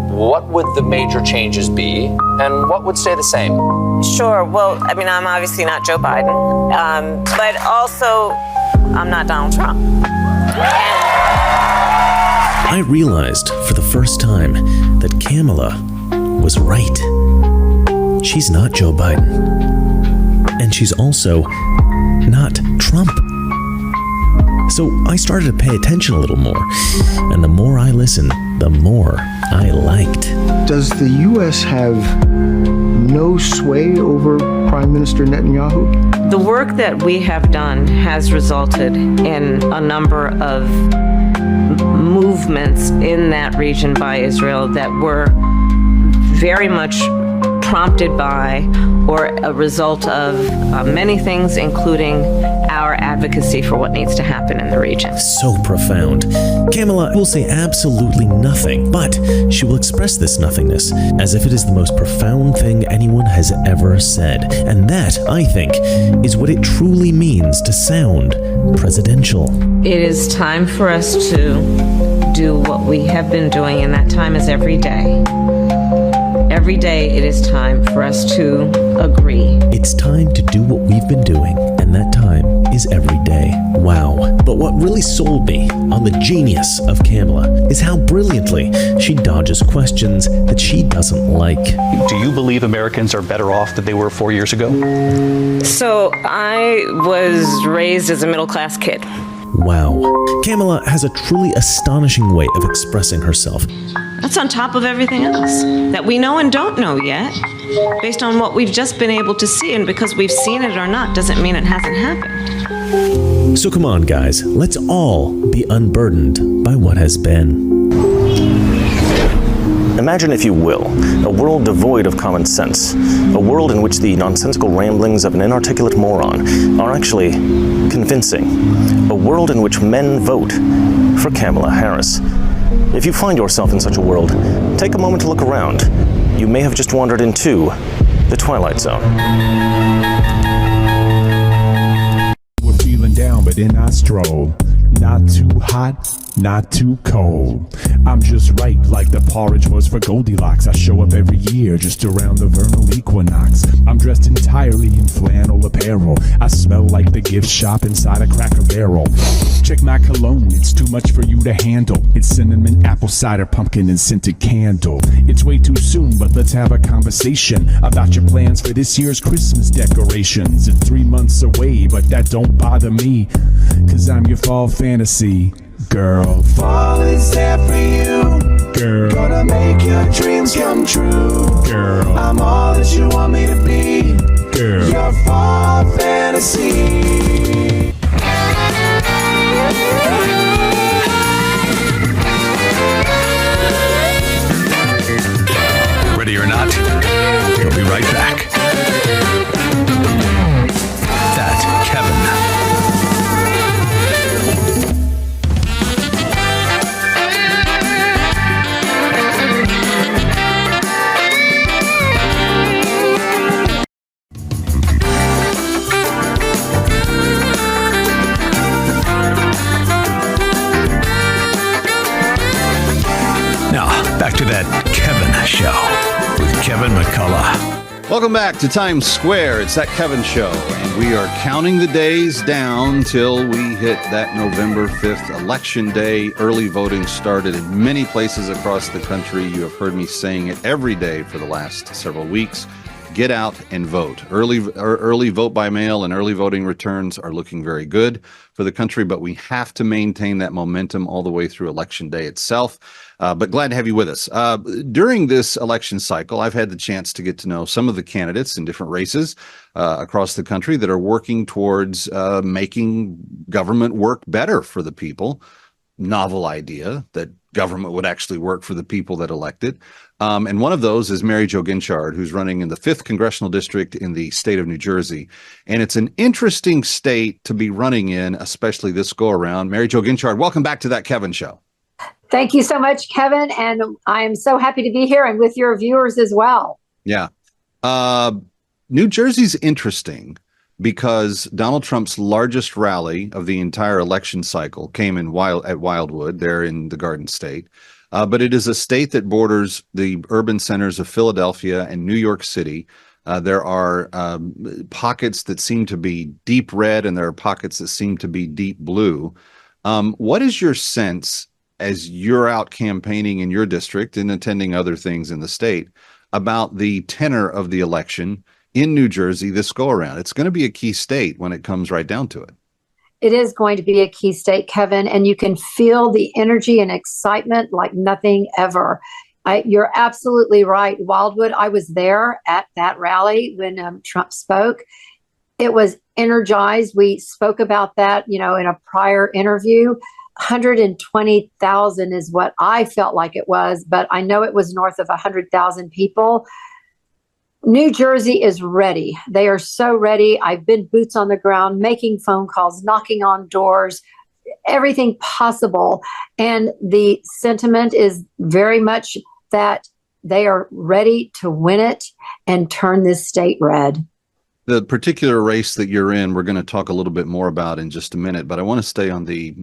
what would the major changes be and what would stay the same? Sure. Well, I mean, I'm obviously not Joe Biden, but also I'm not Donald Trump. I realized for the first time that Kamala was right. She's not Joe Biden. And she's also not Trump. So I started to pay attention a little more. And the more I listened, the more I liked. Does the U.S. have no sway over Prime Minister Netanyahu? The work that we have done has resulted in a number of movements in that region by Israel that were very much prompted by or a result of many things, including our advocacy for what needs to happen in the region. So profound. Kamala will say absolutely nothing, but she will express this nothingness as if it is the most profound thing anyone has ever said. And that, I think, is what it truly means to sound presidential. It is time for us to do what we have been doing, and that time is every day. Every day it is time for us to agree. It's time to do what we've been doing, and that time is every day. Wow. But what really sold me on the genius of Kamala is how brilliantly she dodges questions that she doesn't like. Do you believe Americans are better off than they were 4 years ago? So I was raised as a middle-class kid. Wow. Kamala has a truly astonishing way of expressing herself. That's on top of everything else that we know and don't know yet, based on what we've just been able to see. And because we've seen it or not doesn't mean it hasn't happened. So come on, guys, let's all be unburdened by what has been. Imagine, if you will, a world devoid of common sense, a world in which the nonsensical ramblings of an inarticulate moron are actually convincing, a world in which men vote for Kamala Harris. If you find yourself in such a world, take a moment to look around. You may have just wandered into the Twilight Zone. We're feeling down, but then I stroll. Not too hot, not too cold. I'm just right, like the porridge was for Goldilocks. I show up every year just around the vernal equinox. I'm dressed entirely in flannel apparel. I smell like the gift shop inside a Cracker Barrel. Check my cologne, it's too much for you to handle. It's cinnamon, apple cider, pumpkin, and scented candle. It's way too soon, but let's have a conversation about your plans for this year's Christmas decorations. It's 3 months away, but that don't bother me, 'cause I'm your fall fantasy. Girl, fall is there for you. Girl, gonna make your dreams come true. Girl, I'm all that you want me to be. Girl, your fall fantasy. Ready or not, we'll be right back. That Kevin. McCullough. Welcome back to Times Square. It's That Kevin Show, and we are counting the days down till we hit that November 5th election day. Early voting started in many places across the country. You have heard me saying it every day for the last several weeks. Get out and vote. Early vote by mail and early voting returns are looking very good for the country, but we have to maintain that momentum all the way through Election Day itself. But glad to have you with us. During this election cycle, I've had the chance to get to know some of the candidates in different races across the country that are working towards making government work better for the people. Novel idea that government would actually work for the people that elect it. And one of those is Mary Jo Guinchard, who's running in the 5th Congressional District in the state of New Jersey. And it's an interesting state to be running in, especially this go around. Mary Jo Guinchard, welcome back to That Kevin Show. Thank you so much, Kevin. And I am so happy to be here and with your viewers as well. Yeah. New Jersey's interesting because Donald Trump's largest rally of the entire election cycle came at Wildwood, there in the Garden State. But it is a state that borders the urban centers of Philadelphia and New York City. There are pockets that seem to be deep red, and there are pockets that seem to be deep blue. What is your sense, as you're out campaigning in your district and attending other things in the state, about the tenor of the election in New Jersey this go around? It's going to be a key state when it comes right down to it. It is going to be a key state, Kevin, and you can feel the energy and excitement like nothing ever. You're absolutely right. Wildwood, I was there at that rally when Trump spoke. It was energized. We spoke about that, in a prior interview. 120,000 is what I felt like it was, but I know it was north of 100,000 people. New Jersey is ready. They are so ready. I've been boots on the ground, making phone calls, knocking on doors, everything possible. And the sentiment is very much that they are ready to win it and turn this state red. The particular race that you're in, we're going to talk a little bit more about in just a minute, but I want to stay on the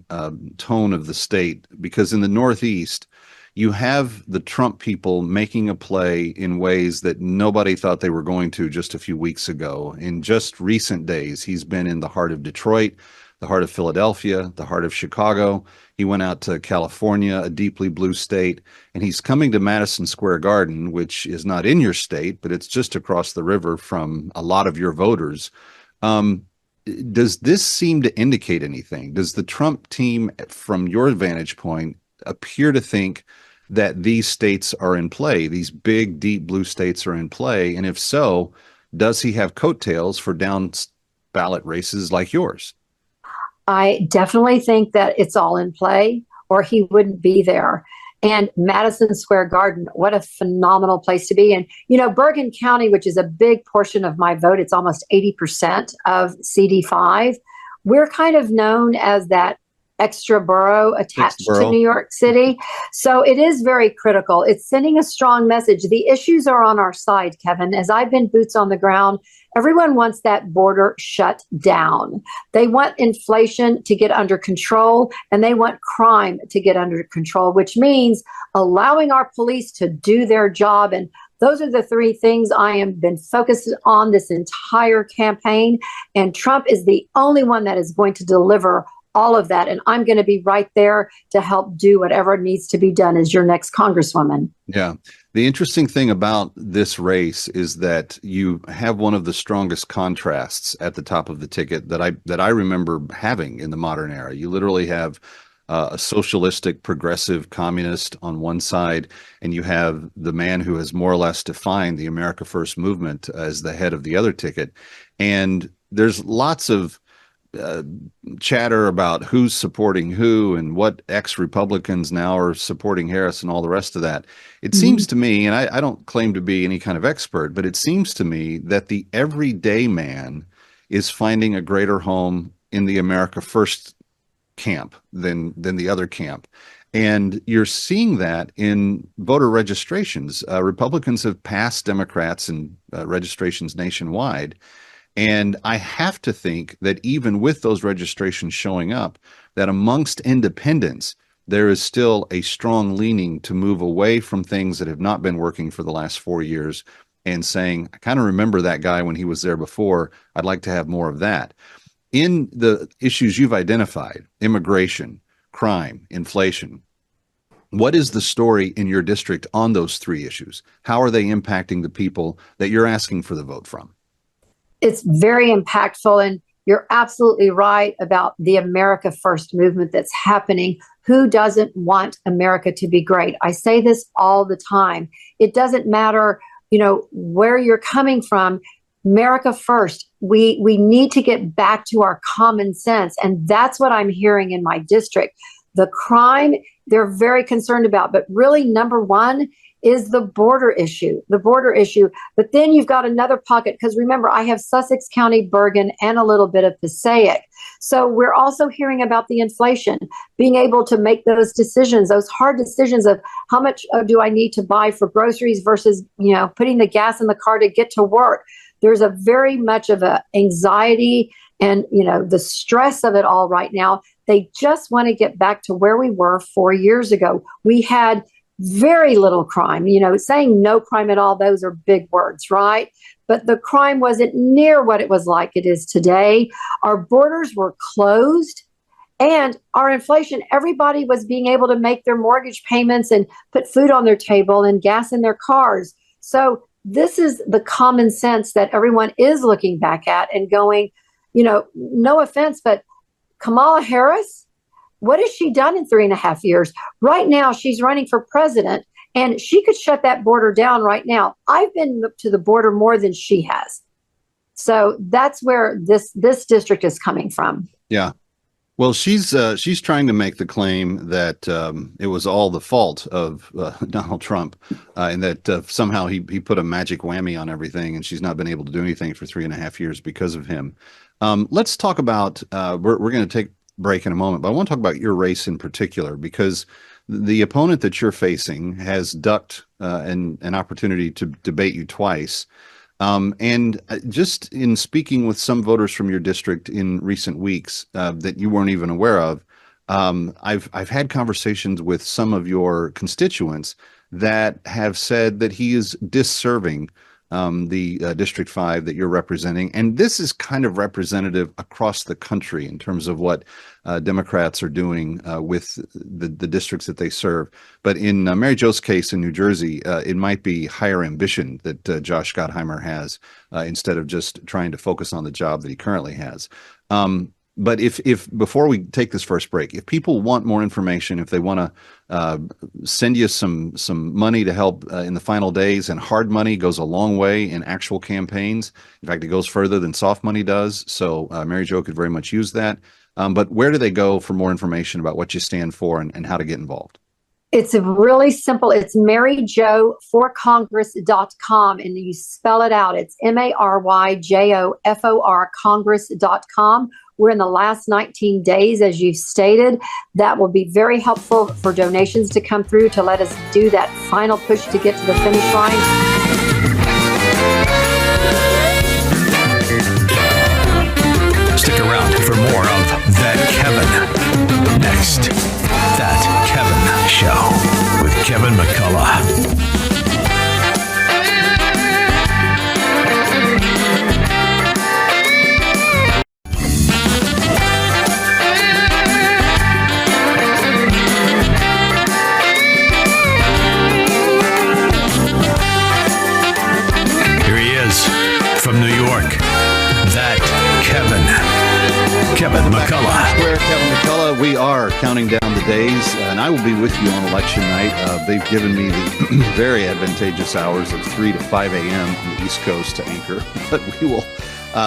tone of the state, because in the Northeast, you have the Trump people making a play in ways that nobody thought they were going to just a few weeks ago. In just recent days, he's been in the heart of Detroit, the heart of Philadelphia, the heart of Chicago. He went out to California, a deeply blue state, and he's coming to Madison Square Garden, which is not in your state, but it's just across the river from a lot of your voters. Does this seem to indicate anything? Does the Trump team, from your vantage point, appear to think that these states are in play, these big, deep blue states are in play? And if so, does he have coattails for down ballot races like yours? I definitely think that it's all in play, or he wouldn't be there. And Madison Square Garden, what a phenomenal place to be. And, Bergen County, which is a big portion of my vote, it's almost 80% of CD5. We're kind of known as that extra borough attached to New York City. So it is very critical. It's sending a strong message. The issues are on our side, Kevin. As I've been boots on the ground, everyone wants that border shut down. They want inflation to get under control, and they want crime to get under control, which means allowing our police to do their job. And those are the three things I have been focused on this entire campaign. And Trump is the only one that is going to deliver all of that. And I'm going to be right there to help do whatever needs to be done as your next congresswoman. Yeah. The interesting thing about this race is that you have one of the strongest contrasts at the top of the ticket that I remember having in the modern era. You literally have a socialistic, progressive communist on one side, and you have the man who has more or less defined the America First movement as the head of the other ticket. And there's lots of chatter about who's supporting who and what ex-Republicans now are supporting Harris and all the rest of that. It seems to me, and I don't claim to be any kind of expert, but it seems to me that the everyday man is finding a greater home in the America First camp than the other camp. And you're seeing that in voter registrations. Republicans have passed Democrats in registrations nationwide. And I have to think that even with those registrations showing up, that amongst independents, there is still a strong leaning to move away from things that have not been working for the last 4 years and saying, I kind of remember that guy when he was there before. I'd like to have more of that. In the issues you've identified, immigration, crime, inflation, what is the story in your district on those three issues? How are they impacting the people that you're asking for the vote from? It's very impactful. And you're absolutely right about the America First movement that's happening. Who doesn't want America to be great? I say this all the time. It doesn't matter, where you're coming from. America First. We need to get back to our common sense. And that's what I'm hearing in my district. The crime they're very concerned about, but really number one is the border issue. But then you've got another pocket, because remember, I have Sussex County, Bergen, and a little bit of Passaic. So we're also hearing about the inflation, being able to make those decisions, those hard decisions of how much do I need to buy for groceries versus, putting the gas in the car to get to work. There's a very much of a anxiety and, the stress of it all right now. They just want to get back to where we were 4 years ago. We had very little crime, saying no crime at all. Those are big words, right? But the crime wasn't near what it was like it is today. Our borders were closed, and our inflation, everybody was being able to make their mortgage payments and put food on their table and gas in their cars. So this is the common sense that everyone is looking back at and going, no offense, but Kamala Harris, what has she done in 3.5 years? Right now, she's running for president, and she could shut that border down right now. I've been to the border more than she has. So that's where this district is coming from. Yeah. Well, she's trying to make the claim that it was all the fault of Donald Trump, and that somehow he put a magic whammy on everything, and she's not been able to do anything for 3.5 years because of him. Let's talk about, we're going to take break in a moment, but I want to talk about your race in particular, because the opponent that you're facing has ducked an opportunity to debate you twice. And just in speaking with some voters from your district in recent weeks that you weren't even aware of, I've had conversations with some of your constituents that have said that he is disserving the District 5 that you're representing. And this is kind of representative across the country in terms of what Democrats are doing with the districts that they serve. But in Mary Jo's case in New Jersey, it might be higher ambition that Josh Gottheimer has instead of just trying to focus on the job that he currently has. But if before we take this first break, if people want more information, if they want to send you some money to help in the final days, and hard money goes a long way in actual campaigns. In fact, it goes further than soft money does. So Mary Jo could very much use that. But where do they go for more information about what you stand for and how to get involved? It's really simple. It's maryjoforcongress.com, and you spell it out. It's MaryJofor Congress.com. We're in the last 19 days, as you've stated. That will be very helpful for donations to come through to let us do that final push to get to the finish line. Stick around for more of That Kevin. Next, That Kevin Show with Kevin McCullough. From New York, That Kevin McCullough. Where Kevin McCullough, we are counting down the days, and I will be with you on election night. They've given me the very advantageous hours of 3 to 5 a.m. on the East Coast to anchor, but we will.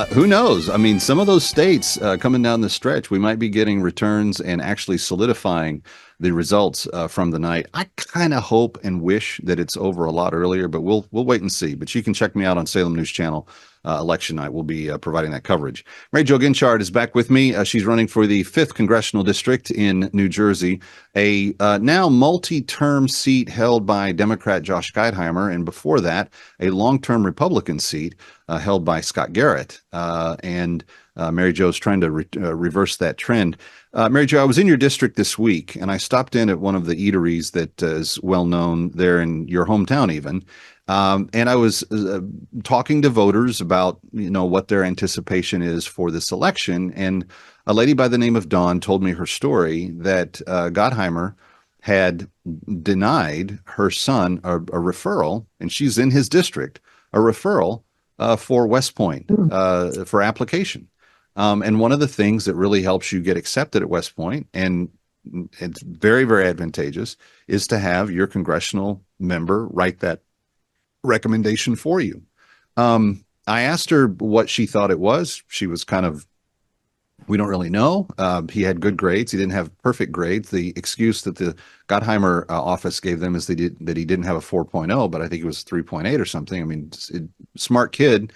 Who knows? I mean, some of those states coming down the stretch, we might be getting returns and actually solidifying the results from the night. I kind of hope and wish that it's over a lot earlier, but we'll wait and see. But you can check me out on Salem News Channel. Election night, we'll be providing that coverage. Mary Jo Guinchard is back with me. She's running for the 5th Congressional District in New Jersey, a now multi-term seat held by Democrat Josh Gottheimer, and before that, a long-term Republican seat held by Scott Garrett. And Mary Jo is trying to reverse that trend. Mary Jo, I was in your district this week, and I stopped in at one of the eateries that is well known there in your hometown, even. And I was talking to voters about, what their anticipation is for this election. And a lady by the name of Dawn told me her story that Gottheimer had denied her son a referral, and she's in his district, a referral for West Point for application. And one of the things that really helps you get accepted at West Point, and it's very, very advantageous, is to have your congressional member write that recommendation for you. I asked her what she thought it was. She was kind of, we don't really know. He had good grades. He didn't have perfect grades. The excuse that the Gottheimer office gave them is that he didn't have a 4.0, but I think it was 3.8 or something. I mean, smart kid.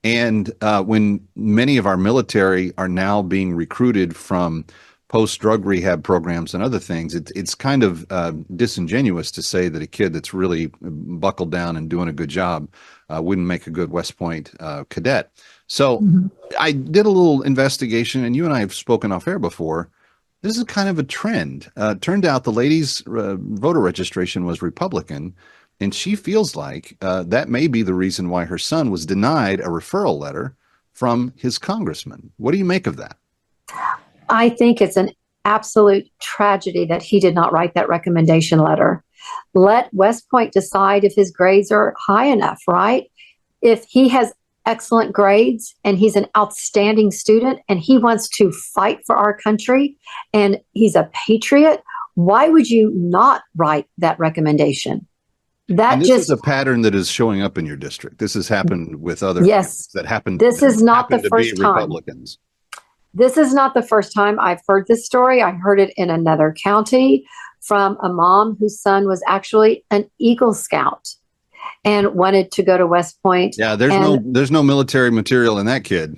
And when many of our military are now being recruited from post-drug rehab programs and other things, it's kind of disingenuous to say that a kid that's really buckled down and doing a good job wouldn't make a good West Point cadet. So I did a little investigation, and you and I have spoken off air before. This is kind of a trend. Turned out the lady's voter registration was Republican, and she feels like that may be the reason why her son was denied a referral letter from his congressman. What do you make of that? I think it's an absolute tragedy that he did not write that recommendation letter. Let West Point decide if his grades are high enough, right? If he has excellent grades and he's an outstanding student and he wants to fight for our country and he's a patriot, why would you not write that recommendation? And this is a pattern that is showing up in your district. This has happened with other yes, that happened. This is not the first time. Republicans. This is not the first time I've heard this story. I heard it in another county from a mom whose son was actually an Eagle Scout and wanted to go to West Point. Yeah, there's no military material in that kid.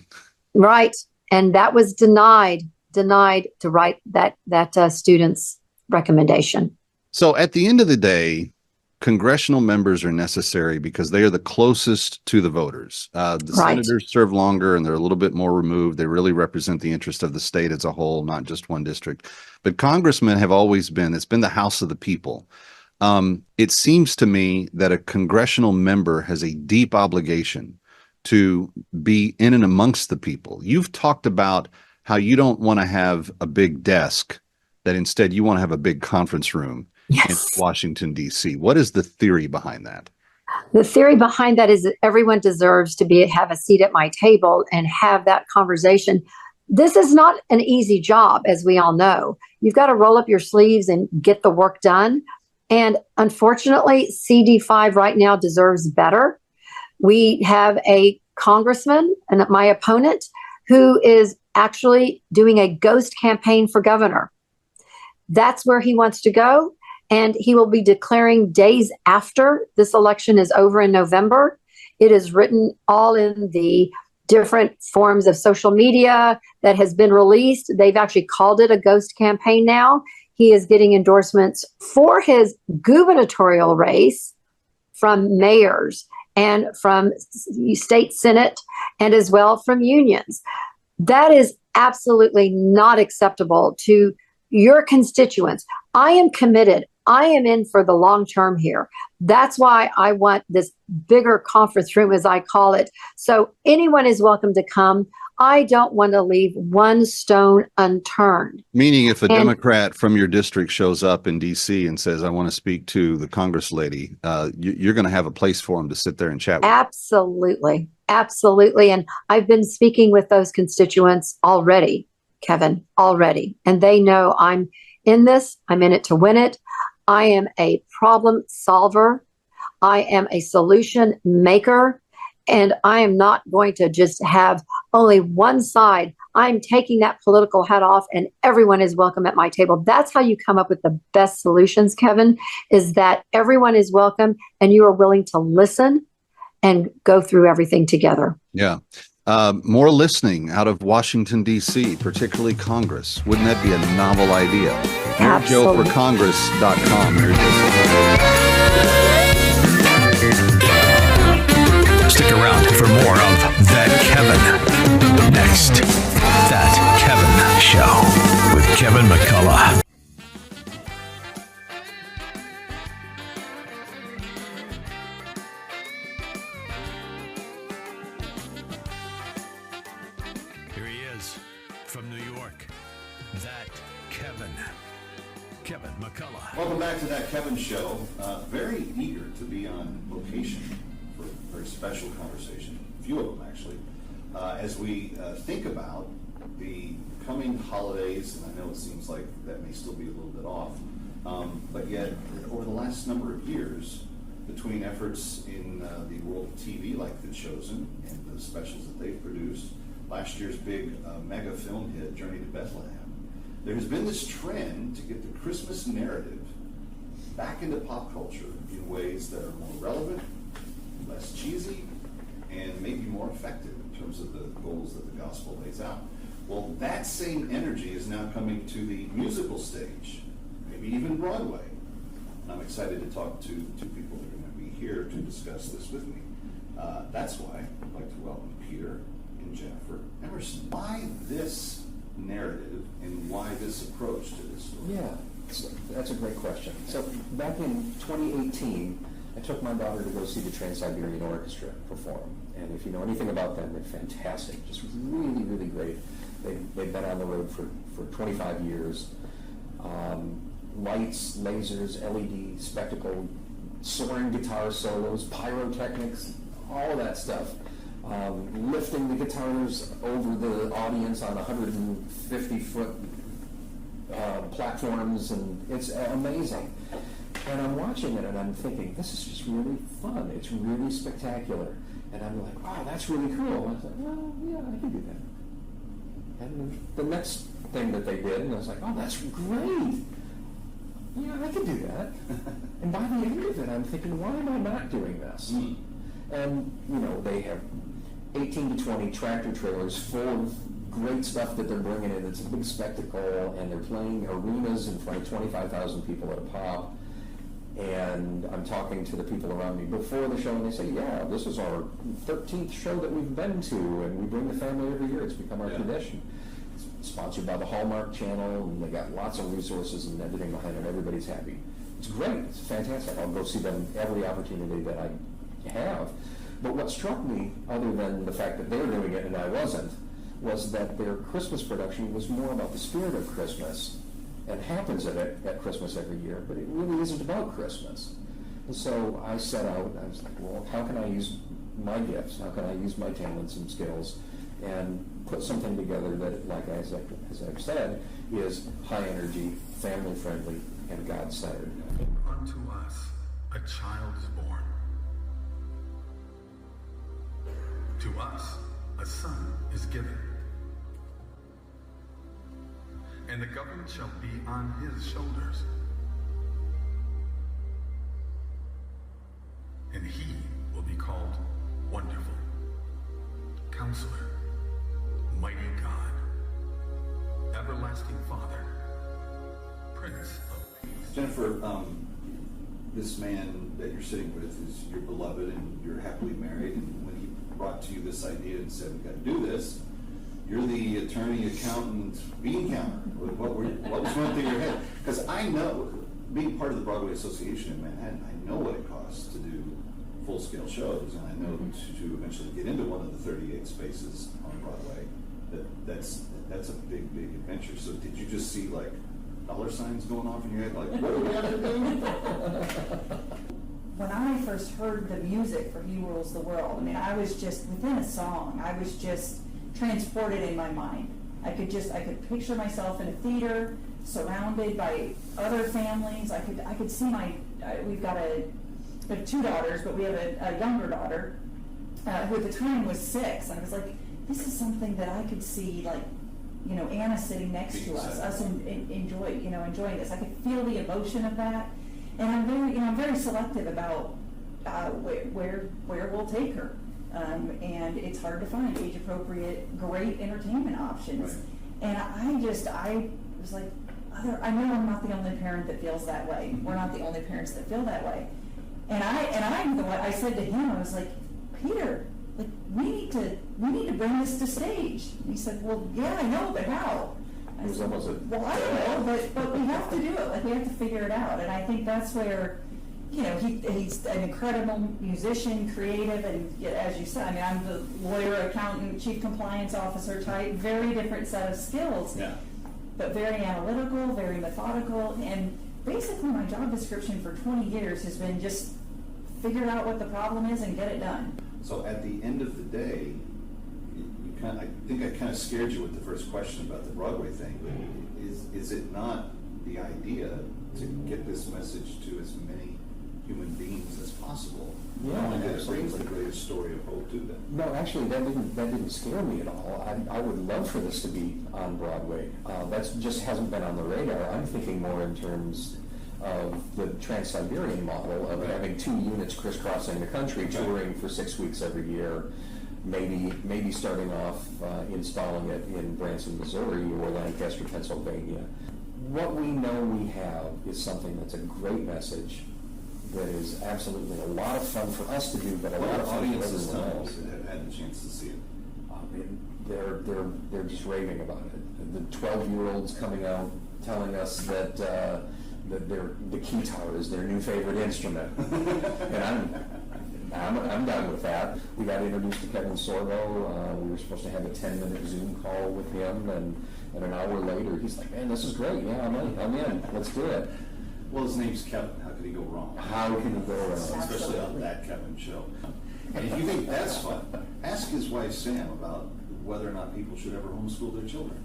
Right. And that was denied to write that student's recommendation. So at the end of the day, congressional members are necessary because they are the closest to the voters. The senators serve longer and they're a little bit more removed. They really represent the interest of the state as a whole, not just one district. But congressmen have always been, it's been the House of the people. It seems to me that a congressional member has a deep obligation to be in and amongst the people. You've talked about how you don't want to have a big desk, that instead you want to have a big conference room. Yes. In Washington, D.C. What is the theory behind that? The theory behind that is that everyone deserves to have a seat at my table and have that conversation. This is not an easy job, as we all know. You've got to roll up your sleeves and get the work done. And unfortunately, CD5 right now deserves better. We have a congressman, and my opponent, who is actually doing a ghost campaign for governor. That's where he wants to go. And he will be declaring days after this election is over in November. It is written all in the different forms of social media that has been released. They've actually called it a ghost campaign now. He is getting endorsements for his gubernatorial race from mayors and from state senate and as well from unions. That is absolutely not acceptable to your constituents. I am committed. I am in for the long term here. That's why I want this bigger conference room, as I call it. So anyone is welcome to come. I don't want to leave one stone unturned. Meaning if a Democrat from your district shows up in D.C. and says, I want to speak to the Congress lady, you're going to have a place for him to sit there and chat with. Absolutely. Absolutely. And I've been speaking with those constituents already, Kevin, already. And they know I'm in this. I'm in it to win it. I am a problem solver. I am a solution maker. And I am not going to just have only one side. I'm taking that political hat off and everyone is welcome at my table. That's how you come up with the best solutions, Kevin, is that everyone is welcome and you are willing to listen and go through everything together. Yeah. More listening out of Washington, D.C., particularly Congress. Wouldn't that be a novel idea? MaryJoForCongress.com. Stick around for more of That Kevin. Next, That Kevin Show with Kevin McCullough. Here he is from New York. That Kevin McCullough. Welcome back to That Kevin Show. Very eager to be on location for a very special conversation, a few of them actually, as we think about the coming holidays, and I know it seems like that may still be a little bit off, but yet over the last number of years, between efforts in the world of TV like The Chosen and the specials that they've produced, last year's big mega film hit, Journey to Bethlehem, there has been this trend to get the Christmas narrative back into pop culture in ways that are more relevant, less cheesy, and maybe more effective in terms of the goals that the gospel lays out. Well, that same energy is now coming to the musical stage, maybe even Broadway. And I'm excited to talk to two people that are going to be here to discuss this with me. That's why I'd like to welcome Peter and Jennifer Emerson. Why this narrative and why this approach to this story? Yeah, that's a great question. So back in 2018, I took my daughter to go see the Trans-Siberian Orchestra perform. And if you know anything about them, they're fantastic, just really, really great. They've been on the road for 25 years. Lights, lasers, LED, spectacle, soaring guitar solos, pyrotechnics, all of that stuff. Lifting the guitars over the audience on 150-foot platforms, and it's amazing. And I'm watching it and I'm thinking, this is just really fun. It's really spectacular. And I'm like, oh, that's really cool. And I was like, well, yeah, I can do that. And the next thing that they did, and I was like, oh, that's great. Yeah, I can do that. And by the end of it, I'm thinking, why am I not doing this? And, you know, they have 18 to 20 tractor trailers full of great stuff that they're bringing in. It's a big spectacle, and they're playing arenas in front of 25,000 people at a pop. And I'm talking to the people around me before the show, and they say, yeah, this is our 13th show that we've been to, and we bring the family every year. It's become our tradition. It's sponsored by the Hallmark Channel, and they got lots of resources and everything behind it. Everybody's happy. It's great. It's fantastic. I'll go see them every opportunity that I have. But what struck me, other than the fact that they're doing it and I wasn't, was that their Christmas production was more about the spirit of Christmas, and happens at Christmas every year, but it really isn't about Christmas. And so I set out, I was like, well, how can I use my gifts? How can I use my talents and skills and put something together that, like as I've said, is high energy, family friendly, and God-centered. Unto us a child is born. To us a son is given. And the government shall be on his shoulders. And he will be called Wonderful, Counselor, Mighty God, Everlasting Father, Prince of Peace. Jennifer, this man that you're sitting with is your beloved, and you're happily married. And when he brought to you this idea and said, we've got to do this, you're the attorney, accountant, bean counter. What was going through your head? Because I know, being part of the Broadway Association in Manhattan, I know what it costs to do full-scale shows, and I know to eventually get into one of the 38 spaces on Broadway, that's a big, big adventure. So did you just see like dollar signs going off in your head, like, what do we have to do? When I first heard the music for He Rules the World, I mean, I was just, within a song, I was just transported in my mind. I could picture myself in a theater, surrounded by other families. I could see we have 2 daughters, but we have a younger daughter, who at the time was 6. And I was like, this is something that I could see, like, you know, Anna sitting next to us enjoying this. I could feel the emotion of that. And I'm very selective about where we'll take her. And it's hard to find age-appropriate, great entertainment options. Right. And I was like, I know I'm not the only parent that feels that way. We're not the only parents that feel that way. And I said to him, I was like, Peter, like, we need to bring this to stage. And he said, well, yeah, I know, but how? I said, well, I don't know, but we have to do it. Like, we have to figure it out. And I think that's where, you know, he's an incredible musician, creative, and as you said, I mean, I'm the lawyer, accountant, chief compliance officer type, very different set of skills, but very analytical, very methodical, and basically my job description for 20 years has been just figure out what the problem is and get it done. So at the end of the day, I think I kind of scared you with the first question about the Broadway thing, but is it not the idea to get this message to as many human beings as possible? Yeah, and it brings the greatest story of hope to them. No, actually, that didn't scare me at all. I would love for this to be on Broadway. That just hasn't been on the radar. I'm thinking more in terms of the Trans-Siberian model of having 2 units crisscrossing the country, touring for 6 weeks every year. Maybe starting off installing it in Branson, Missouri, or Lancaster, Pennsylvania. What we know we have is something that's a great message, that is absolutely a lot of fun for us to do, but a lot of audiences for everyone else. that have had the chance to see it. They're just raving about it. The 12-year-olds coming out telling us that the guitar is their new favorite instrument, and I'm done with that. We got introduced to Kevin Sorbo. We were supposed to have a 10-minute Zoom call with him, and an hour later, he's like, "Man, this is great. Yeah, I'm in. Let's do it." Well, his name's Kevin. How could he go wrong? How can he go wrong? Especially on that Kevin show. And if you think that's fun, ask his wife Sam about whether or not people should ever homeschool their children.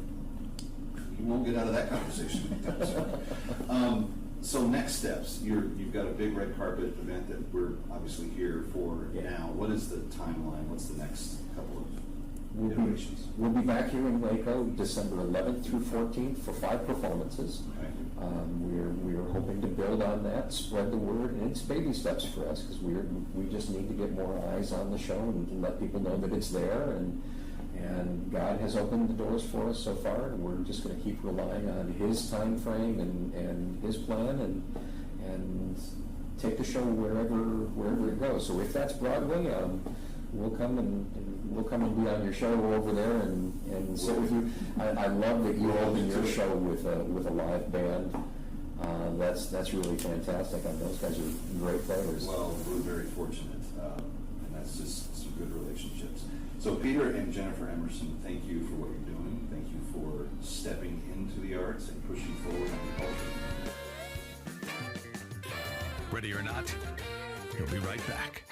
You won't get out of that conversation anytime soon. So next steps, you've got a big red carpet event that we're obviously here for now. What is the timeline? What's the next couple of iterations? We'll be back here in Waco December 11th through 14th for 5 performances. Okay. We're hoping to build on that, spread the word, and it's baby steps for us because we just need to get more eyes on the show and let people know that it's there, and God has opened the doors for us so far, and we're just going to keep relying on His time frame and His plan, and take the show wherever it goes. So if that's Broadway, we'll come and be on your show over there and sit with you. I love that you open your show with a live band. That's really fantastic. Those guys are great players. Well, we're very fortunate, and that's just some good relationships. So Peter and Jennifer Emerson, thank you for what you're doing. Thank you for stepping into the arts and pushing forward on the culture. Ready or not, he'll be right back.